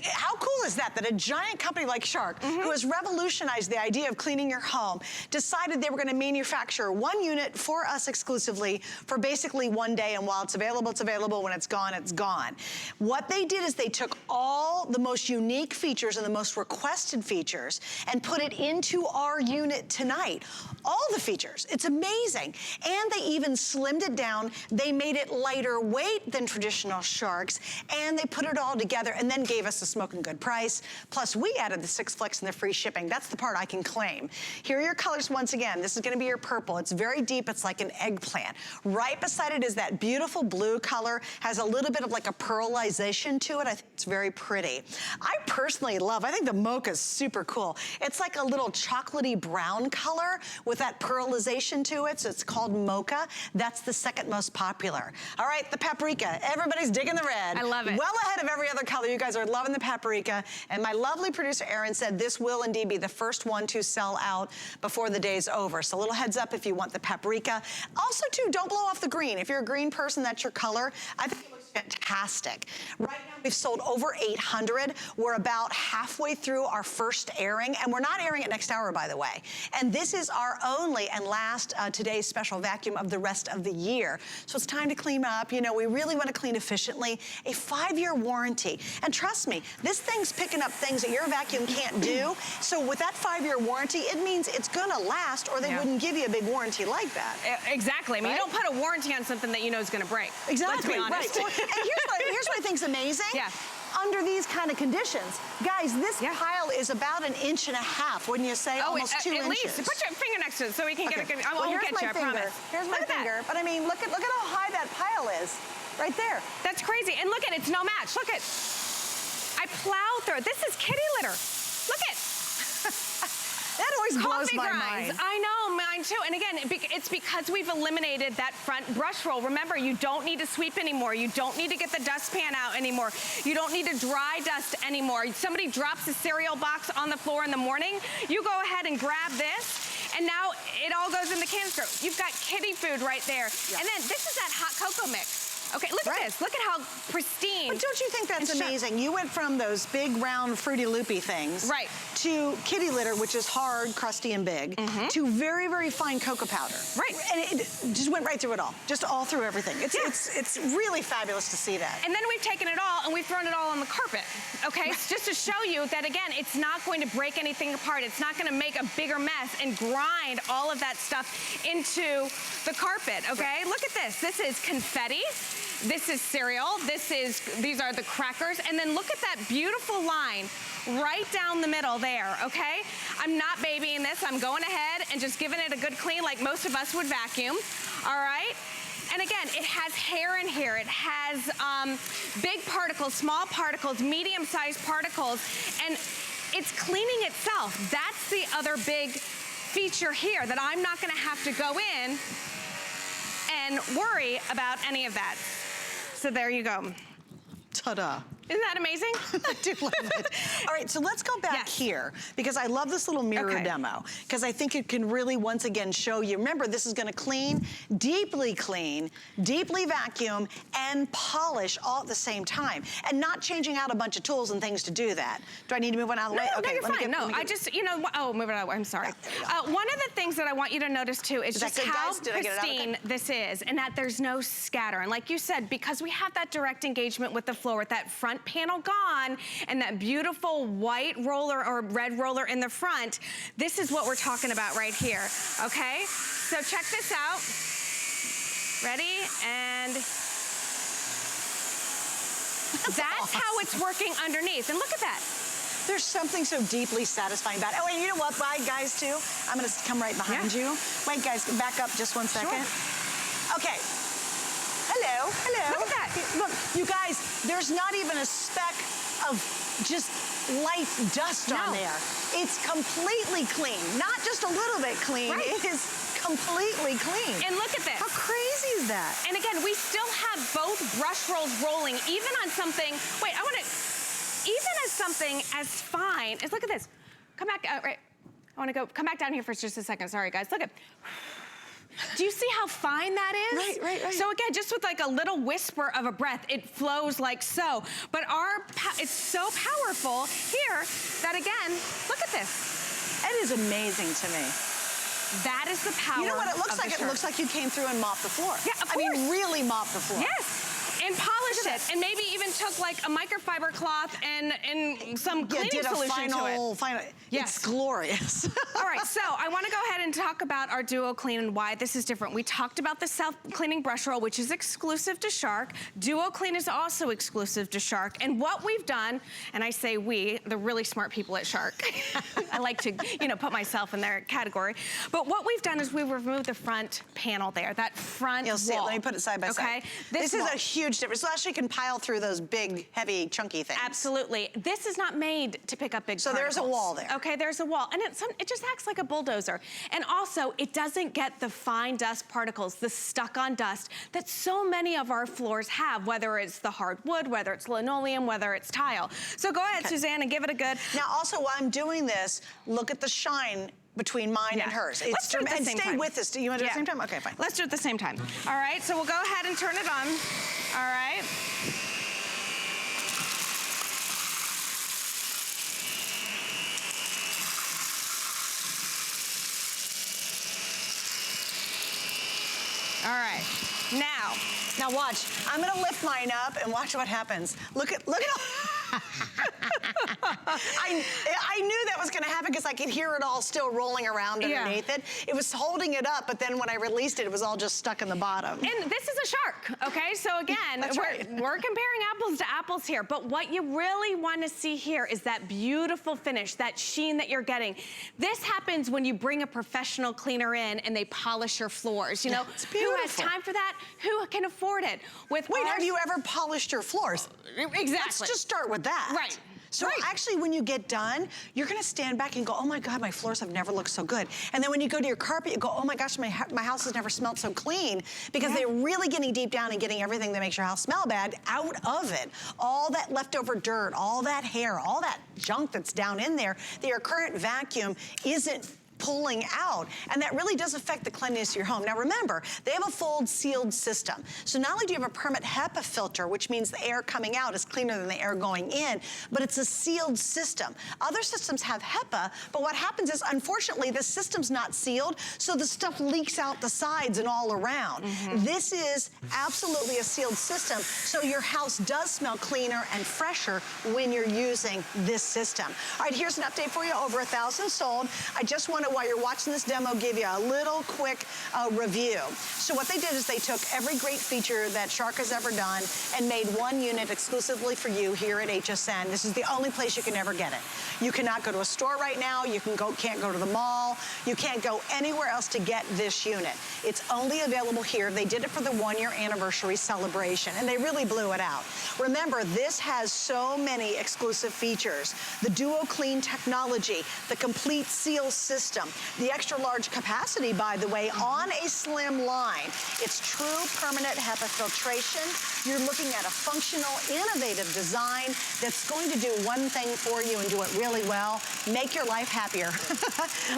How cool is that a giant company like Shark, who has revolutionized the idea of cleaning your home, decided they were gonna manufacture one unit for us exclusively for basically one day, and while it's available, it's available. When it's gone, it's gone. What they did is they took all the most unique features and the most requested features and put it into our unit tonight. All the features, it's amazing. And they even slimmed it down. They made it lighter weight than traditional Sharks, and they put it all together and then gave us a smoking good price. Plus, we added the 6 flex and the free shipping. That's the part I can claim. Here are your colors once again. This is gonna be your purple. It's very deep, it's like an eggplant. Right beside it is that beautiful blue color, has a little bit of like a pearlization to it. I think it's very pretty. I personally I think the mocha is super cool. It's like a little chocolatey brown color with that pearlization to it, so it's called mocha. That's the second most popular. All right, the paprika. Everybody's digging the red. I love it. Well ahead of every other color. You guys are loving the paprika. And my lovely producer, Erin, said this will indeed be the first one to sell out before the day's over. So a little heads up if you want the paprika. Also, too, don't blow off the green. If you're a green person, that's your color. I think it looks fantastic. Right now we've sold over 800. We're about halfway through our first airing, and we're not airing it next hour, by the way. And this is our only and last today's special vacuum of the rest of the year. So it's time to clean up. You know, we really want to clean efficiently. A 5-year warranty. And trust me, this thing's picking up things that your vacuum can't do. So with that 5-year warranty, it means it's gonna last, or they wouldn't give you a big warranty like that. Exactly. I mean, you don't put a warranty on something that you know is gonna break. Exactly. Let's be honest. Right. And here's what I think's amazing. Yeah. Under these kind of conditions, guys, this pile is about 1.5 inches, wouldn't you say? Almost 2 inches. At least. Put your finger next to it so we can get a good. I won't get you, I promise. Here's my finger. But I mean, look at how high that pile is, right there. That's crazy. And look at it, it's no match. Look at. I plow through it. This is kitty litter. Look at. That always blows my mind. I know, mine too. And again, it's because we've eliminated that front brush roll. Remember, you don't need to sweep anymore. You don't need to get the dustpan out anymore. You don't need to dry dust anymore. Somebody drops a cereal box on the floor in the morning, you go ahead and grab this, and now it all goes in the canister. You've got kitty food right there. Yeah. And then this is that hot cocoa mix. Okay, look at this. Look at how pristine. But don't you think that's amazing? You went from those big, round, Fruity Loopy things to kitty litter, which is hard, crusty, and big, to very, very fine cocoa powder. Right. And it just went right through it all. Just all through everything. It's really fabulous to see that. And then we've taken it all and we've thrown it all on the carpet, okay? Just to show you that, again, it's not going to break anything apart. It's not going to make a bigger mess and grind all of that stuff into the carpet, okay? Look at this. This is confetti. This is cereal. These are the crackers. And then look at that beautiful line right down the middle there, okay? I'm not babying this. I'm going ahead and just giving it a good clean like most of us would vacuum, all right? And again, it has hair in here. It has big particles, small particles, medium-sized particles, and it's cleaning itself. That's the other big feature here, that I'm not gonna have to go in and worry about any of that. So there you go. Ta-da. Isn't that amazing? I do love it. All right, so let's go back here, because I love this little mirror demo, because I think it can really, once again, show you. Remember, this is gonna clean, deeply vacuum, and polish all at the same time, and not changing out a bunch of tools and things to do that. Do I need to move one out of the way? No, you're fine. I just, you know, move it out of the way, I'm sorry. One of the things that I want you to notice, too, is just how pristine this is, and that there's no scatter. And like you said, because we have that direct engagement with the floor, with that front panel gone and that beautiful white roller or red roller in the front, this is what we're talking about right here, okay? So check this out. Ready? And that's how it's working underneath. And look at that. There's something so deeply satisfying about it. Oh, and you know what, guys, too? I'm gonna come right behind you. Wait, guys, back up just 1 second. Okay. Hello, hello. Look at that. Look, you guys, there's not even a speck of just light dust on there. It's completely clean. Not just a little bit clean. Right. It is completely clean. And look at this. How crazy is that? And again, we still have both brush rolls rolling, even on something, even as something as fine as, look at this. Come back, come back down here for just a second. Sorry, guys. Look at. Do you see how fine that is? Right. So again, just with like a little whisper of a breath, it flows like so. But it's so powerful here that, again, look at this. It is amazing to me. That is the power. You know what it looks like? It looks like you came through and mopped the floor. Yeah, of course. I mean, really mopped the floor. Yes. And polished it, and maybe even took like a microfiber cloth and some cleaning solution to it. Yes. It's glorious. All right, so I want to go ahead and talk about our DuoClean and why this is different. We talked about the self-cleaning brush roll, which is exclusive to Shark. DuoClean is also exclusive to Shark. And what we've done, and I say we, the really smart people at Shark. I like to, put myself in their category. But what we've done is we've removed the front panel there, that front You'll see it. Let me put it side by side. Okay. This is a huge difference. So actually can pile through those big, heavy, chunky things. Absolutely. This is not made to pick up big particles. There's a wall there. Okay, there's a wall. And it just acts like a bulldozer. And also, it doesn't get the fine dust particles, the stuck-on dust that so many of our floors have, whether it's the hardwood, whether it's linoleum, whether it's tile. So go ahead, Suzanne, and give it a good... Now, also, while I'm doing this, look at the shine between mine and hers. Let's do it at the same time. Stay with us. Do you want to do it at the same time? Okay, fine. Let's do it at the same time. All right, so we'll go ahead and turn it on. All right. All right, now watch. I'm gonna lift mine up and watch what happens. Look at I knew that was gonna happen because I could hear it all still rolling around underneath it. It was holding it up, but then when I released it, it was all just stuck in the bottom. And this is a shark, okay? So again, we're comparing apples to apples here, but what you really wanna see here is that beautiful finish, that sheen that you're getting. This happens when you bring a professional cleaner in and they polish your floors. You know, who has time for that? Who can afford it? Wait, have you ever polished your floors? Exactly. Let's just start with that. Right. So actually when you get done, you're gonna stand back and go, oh my God, my floors have never looked so good. And then when you go to your carpet, you go, oh my gosh, my house has never smelled so clean, because they're really getting deep down and getting everything that makes your house smell bad out of it. All that leftover dirt, all that hair, all that junk that's down in there that your current vacuum isn't pulling out, and that really does affect the cleanliness of your home. Now remember, they have a full sealed system. So not only do you have a permanent HEPA filter, which means the air coming out is cleaner than the air going in, but it's a sealed system. Other systems have HEPA, but what happens is, unfortunately, the system's not sealed, so the stuff leaks out the sides and all around. This is absolutely a sealed system, so your house does smell cleaner and fresher when you're using this system. All right, here's an update for you. Over 1,000 sold. I just want to, while you're watching this demo, give you a little quick review. So what they did is they took every great feature that Shark has ever done and made one unit exclusively for you here at HSN. This is the only place you can ever get it. You cannot go to a store right now. You can't go to the mall. You can't go anywhere else to get this unit. It's only available here. They did it for the 1-year anniversary celebration, and they really blew it out. Remember, this has so many exclusive features. The DuoClean technology, the complete seal system, the extra large capacity, by the way, on a slim line. It's true permanent HEPA filtration. You're looking at a functional, innovative design that's going to do one thing for you and do it really well: make your life happier.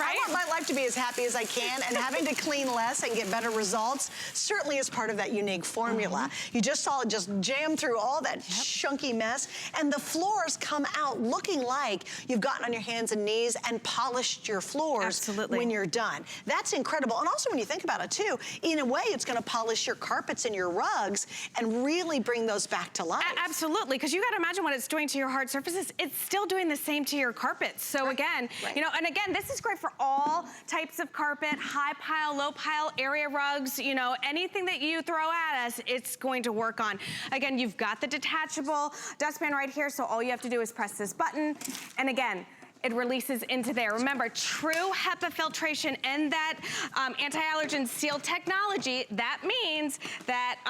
I want my life to be as happy as I can, and having to clean less and get better results certainly is part of that unique formula. You just saw it just jam through all that chunky mess, and the floors come out looking like you've gotten on your hands and knees and polished your floors when you're done. That's incredible. And also when you think about it too, in a way it's gonna polish your carpets and your rugs and really bring those back to life. Absolutely, because you gotta imagine what it's doing to your hard surfaces. It's still doing the same to your carpets. So again, you know, and again, this is great for all types of carpet, high pile, low pile, area rugs, you know, anything that you throw at us, it's going to work on. Again, you've got the detachable dustpan right here, so all you have to do is press this button, and again, it releases into there. Remember, true HEPA filtration and that anti-allergen seal technology, that means that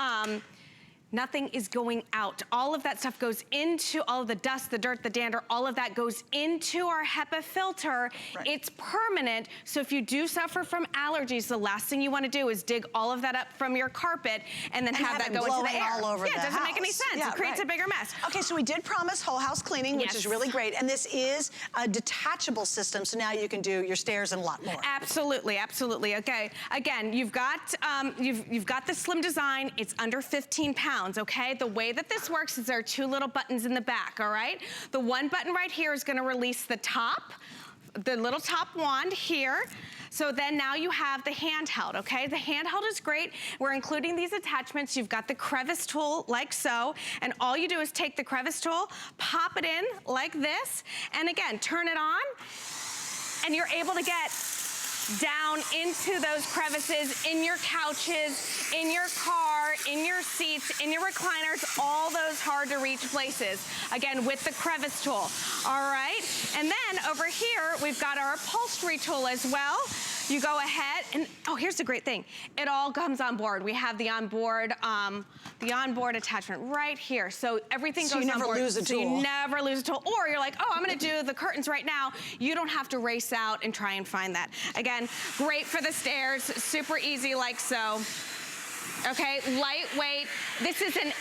nothing is going out. All of that stuff goes into, all of the dust, the dirt, the dander, all of that goes into our HEPA filter. It's permanent, so if you do suffer from allergies, the last thing you want to do is dig all of that up from your carpet and then have that go into the air. All over it doesn't make any sense. It creates a bigger mess. Okay, so we did promise whole house cleaning, which is really great, and this is a detachable system, so now you can do your stairs and a lot more. Absolutely, absolutely. Okay, again, you've got the slim design. It's under 15 pounds. Okay? The way that this works is there are 2 little buttons in the back, all right? The one button right here is gonna release the top, the little top wand here. So then now you have the handheld, okay? The handheld is great. We're including these attachments. You've got the crevice tool like so, and all you do is take the crevice tool, pop it in like this, and again, turn it on, and you're able to get down into those crevices in your couches, in your car, in your seats, in your recliners, all those hard to reach places. Again, with the crevice tool, all right? And then over here, we've got our upholstery tool as well. You go ahead and, oh, here's the great thing. It all comes on board. We have the onboard attachment right here. So everything goes on board. So you never lose a tool. So you never lose a tool. Or you're like, oh, I'm gonna do the curtains right now. You don't have to race out and try and find that. Again, great for the stairs, super easy like so. Okay, lightweight. This is an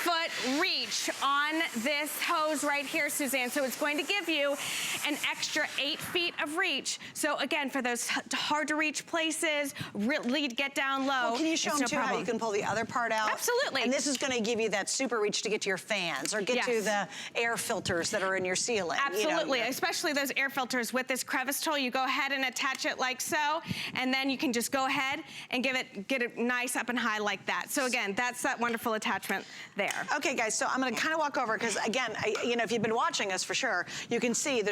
8-foot reach on this hose right here, Suzanne. So it's going to give you an extra 8 feet of reach. So again, for those hard to reach places, really get down low. Well, can you show them too how you can pull the other part out? Absolutely. And this is going to give you that super reach to get to your fans or get to the air filters that are in your ceiling. Absolutely, especially those air filters with this crevice tool. You go ahead and attach it like so, and then you can just go ahead and get it nice up and high like that. So again, that's that wonderful attachment there. Okay, guys, so I'm going to kind of walk over because again, if you've been watching us for sure, you can see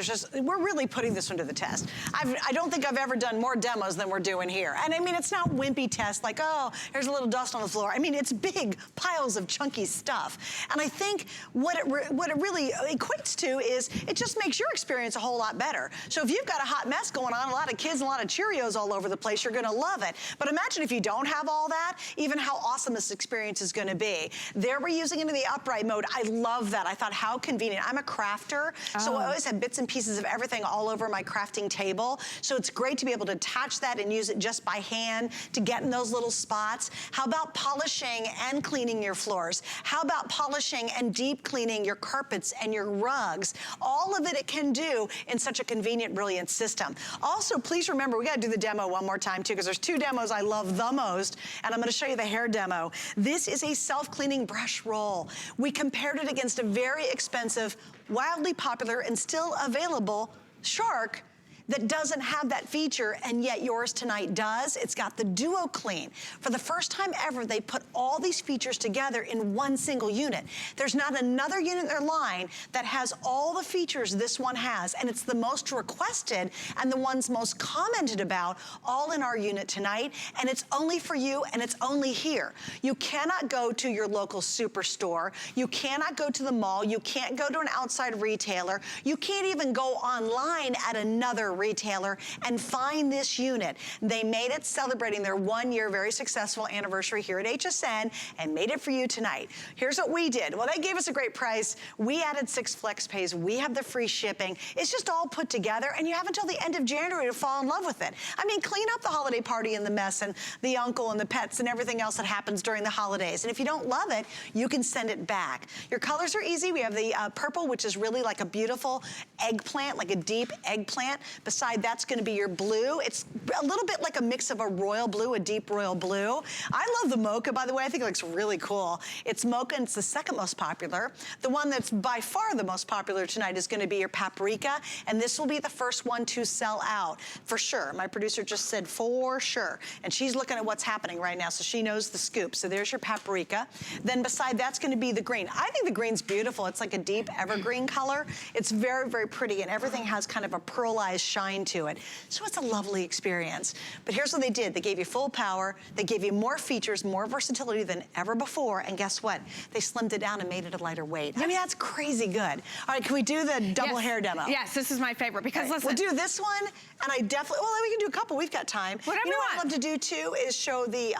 we're really putting this one to the test. I don't think I've ever done more demos than we're doing here. And I mean, it's not wimpy tests like, oh, there's a little dust on the floor. I mean, it's big piles of chunky stuff. And I think what it really equates to is it just makes your experience a whole lot better. So if you've got a hot mess going on, a lot of kids and a lot of Cheerios all over the place, you're gonna love it. But imagine if you don't have all that, even how awesome this experience is gonna be. There we're using it in the upright mode. I love that. I thought how convenient. I'm a crafter, so I always have bits and pieces of everything all over my crafting table. So it's great to be able to attach that and use it just by hand to get in those little spots. How about polishing and cleaning your floors? How about polishing and deep cleaning your carpets and your rugs? All of it can do in such a convenient, brilliant system. Also, please remember, we gotta do the demo one more time too, because there's 2 demos I love the most, and I'm gonna show you the hair demo. This is a self-cleaning brush roll. We compared it against a very expensive, wildly popular, and still available Shark that doesn't have that feature, and yet yours tonight does. It's got the DuoClean. For the first time ever, they put all these features together in one single unit. There's not another unit in their line that has all the features this one has, and it's the most requested and the ones most commented about all in our unit tonight, and it's only for you, and it's only here. You cannot go to your local superstore. You cannot go to the mall. You can't go to an outside retailer. You can't even go online at another retailer and find this unit. They made it celebrating their 1-year very successful anniversary here at HSN and made it for you tonight. Here's what we did. Well, they gave us a great price. We added 6 flex pays. We have the free shipping. It's just all put together, and you have until the end of January to fall in love with it. I mean, clean up the holiday party and the mess and the uncle and the pets and everything else that happens during the holidays. And if you don't love it, you can send it back. Your colors are easy. We have the purple, which is really like a beautiful eggplant, like a deep eggplant. Beside that's going to be your blue. It's a little bit like a mix of a royal blue, a deep royal blue. I love the mocha, by the way. I think it looks really cool. It's mocha, and it's the second most popular. The one that's by far the most popular tonight is going to be your paprika, and this will be the first one to sell out for sure. My producer just said for sure, and she's looking at what's happening right now, so she knows the scoop. So there's your paprika. Then beside that's going to be the green. I think the green's beautiful. It's like a deep evergreen color. It's very, very pretty, and everything has kind of a pearlized shine to it. So it's a lovely experience. But here's what they did. They gave you full power. They gave you more features, more versatility than ever before. And guess what? They slimmed it down and made it a lighter weight. I mean, that's crazy good. All right, can we do the double hair demo? Yes, this is my favorite because listen. We'll do this one, and I definitely, well, we can do a couple. We've got time. Whatever you know you what I'd love to do too is show the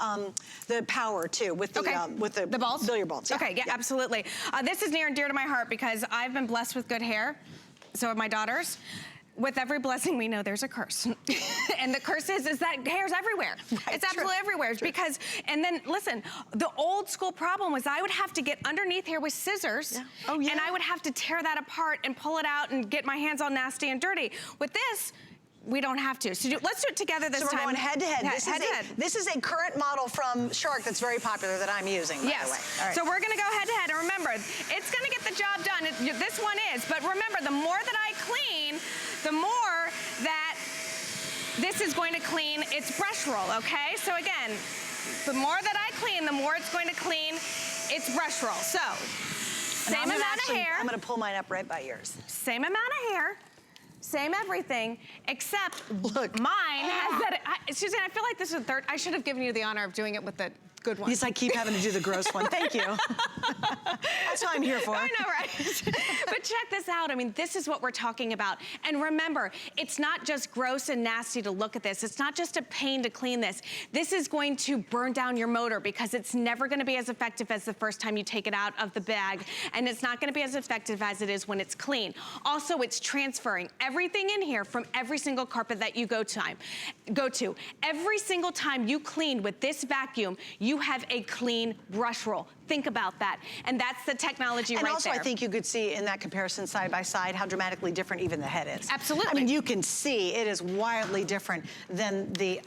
power too with the balls? billiard balls. Yeah. Okay, yeah, absolutely. This is near and dear to my heart because I've been blessed with good hair. So have my daughters. With every blessing, we know there's a curse. And the curse is that hair's everywhere. Right, it's absolutely everywhere. True. Because, and then listen, the old school problem was I would have to get underneath here with scissors. Yeah. Oh, yeah. And I would have to tear that apart and pull it out and get my hands all nasty and dirty. With this, we don't have to. So let's do it together this time. So we're going head to head. Yeah, this is a current model from Shark that's very popular that I'm using, by the way. All right. So we're gonna go head to head. And remember, it's gonna get the job done. This one is. But remember, the more that I clean, the more that this is going to clean its brush roll, okay? So again, the more that I clean, the more it's going to clean its brush roll. So, same amount of hair. I'm gonna pull mine up right by yours. Same amount of hair. Same everything, except look, mine has that. Suzanne, I feel like this is the third. I should have given you the honor of doing it with the good one. Yes, I keep having to do the gross one. Thank you. That's what I'm here for. I know, right? But check this out. I mean, this is what we're talking about. And remember, it's not just gross and nasty to look at this. It's not just a pain to clean this. This is going to burn down your motor because it's never going to be as effective as the first time you take it out of the bag. And it's not going to be as effective as it is when it's clean. Also, it's transferring everything in here from every single carpet that you go to. Every single time you clean with this vacuum, you have a clean brush roll. think about that. And that's the technology right there. And also I think you could see in that comparison side by side how dramatically different even the head is. Absolutely. I mean, you can see it is wildly different than the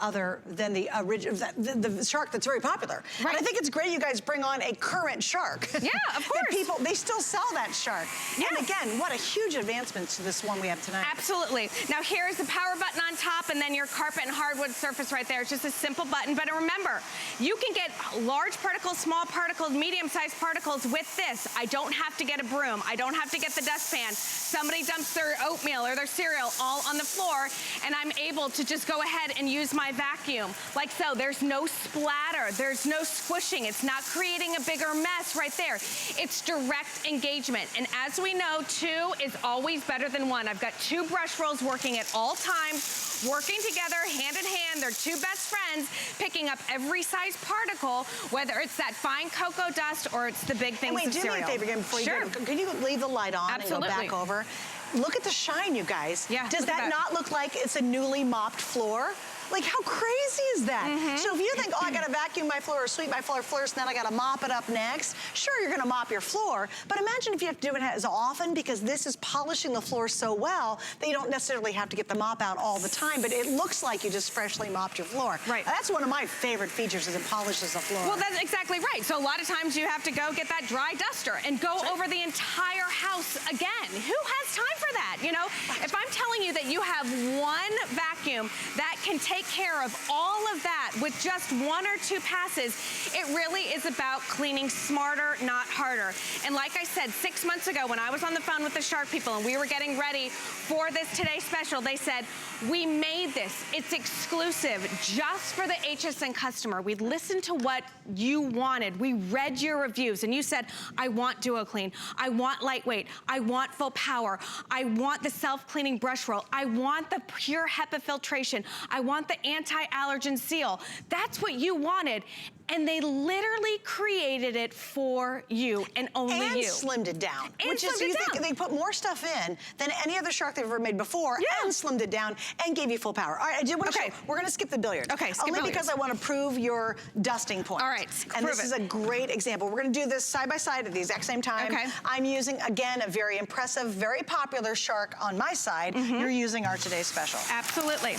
original, the shark that's very popular. Right. And I think it's great you guys bring on a current shark. Yeah, of course. People, they still sell that shark. Yes. And again, what a huge advancement to this one we have tonight. Absolutely. Now here's the power button on top and then your carpet and hardwood surface right there. It's just a simple button, but remember, you can get large particles, small particles, medium-sized particles with this. I don't have to get a broom. I don't have to get the dustpan. Somebody dumps their oatmeal or their cereal all on the floor, and I'm able to just go ahead and use my vacuum. Like so, there's no splatter, there's no squishing. It's not creating a bigger mess right there. It's direct engagement. And as we know, 2 is always better than 1. I've got 2 brush rolls working at all times, working together hand in hand. They're 2 best friends, picking up every size particle, whether it's that fine cocoa dust or it's the big things of cereal. Do me a favor again before you go. Can you leave the light on Absolutely. and go back over? Look at the shine, you guys. Yeah, Does that not look like it's a newly mopped floor? Like, how crazy is that? So if you think, oh, I gotta vacuum my floor or sweep my floor first, and then I gotta mop it up next, sure, you're gonna mop your floor, but imagine if you have to do it as often, because this is polishing the floor so well that you don't necessarily have to get the mop out all the time, but it looks like you just freshly mopped your floor. Right. That's one of my favorite features, is it polishes the floor. Well, that's exactly right. So a lot of times you have to go get that dry duster and go over the entire house again. Who has time for that? You know, if I'm telling you that you have one vacuum that can take care of all of that with just 1 or 2 passes, it really is about cleaning smarter, not harder. And like I said, 6 months ago when I was on the phone with the Shark people and we were getting ready for this Today Special, they said, we made this. It's exclusive just for the HSN customer. We listened to what you wanted. We read your reviews and you said, I want DuoClean. I want lightweight. I want full power. I want the self-cleaning brush roll. I want the pure HEPA filtration. I want the anti-allergen seal. That's what you wanted. And they literally created it for you and only you. And slimmed it down. And which is, you think they put more stuff in than any other shark they've ever made before, and slimmed it down and gave you full power. All right, I did want to show, we're gonna skip the billiards. Okay, skip Only billiards. because I want to prove your dusting point. All right, and this is a great example. We're gonna do this side by side at the exact same time. Okay. I'm using, again, a very impressive, very popular shark on my side. You're using our Today Special. Absolutely.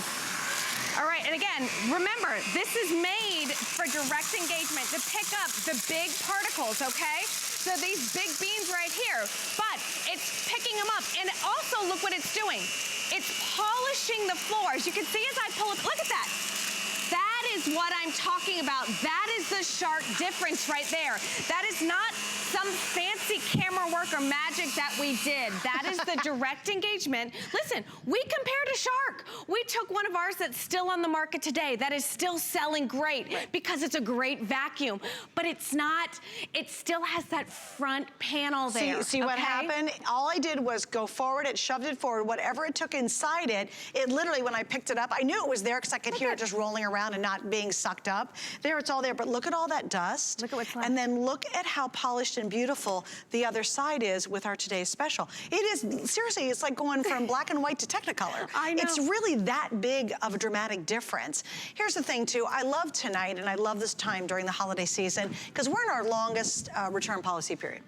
All right, and again, remember, this is made for direct engagement to pick up the big particles, okay? So these big beans right here, but it's picking them up. And also, look what it's doing. It's polishing the floors. You can see as I pull it, look at that. That is what I'm talking about. That is the Shark difference right there. That is not some fancy camera work or magic that we did. That is the direct engagement. Listen, we compared a Shark. We took one of ours that's still on the market today that is still selling great because it's a great vacuum, but it's not, it still has that front panel there. See what happened? All I did was go forward, it shoved it forward, whatever it took inside it, it literally, when I picked it up, I knew it was there because I could hear it just rolling around and not being sucked up. There, it's all there, but look at all that dust. Look at what's left. And then look at how polished and beautiful the other side is with our Today's Special. It is, seriously, it's like going from black and white to Technicolor. I know. It's really that big of a dramatic difference. Here's the thing too, I love tonight and I love this time during the holiday season because we're in our longest return policy period.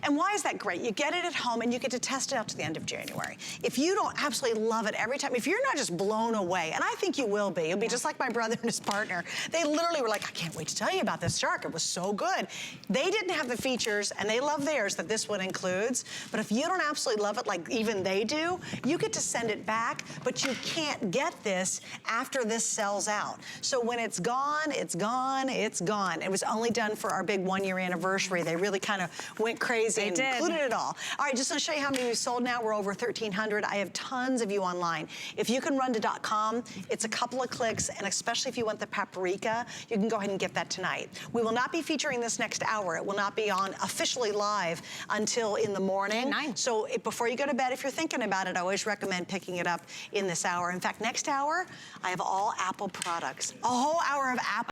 And why is that great? You get it at home and you get to test it out to the end of January. If you don't absolutely love it every time, if you're not just blown away, and I think you will be, you'll be just like my brother and his partner. They literally were like, I can't wait to tell you about this shark. It was so good. They didn't have the features, and they love theirs that this one includes, but if you don't absolutely love it like even they do, you get to send it back, but you can't get this after this sells out. So when it's gone, it's gone, it's gone. It was only done for our big 1-year anniversary. They really kind of went crazy and included it all. All right, just gonna show you how many we've sold now. We're over 1,300. I have tons of you online. If you can run to .com, it's a couple of clicks, and especially if you want the paprika, you can go ahead and get that tonight. We will not be featuring this next hour. It will not be on officially live until in the morning. So before you go to bed, if you're thinking about it, I always recommend picking it up in this hour. In fact, next hour, I have all Apple products. A whole hour of Apple.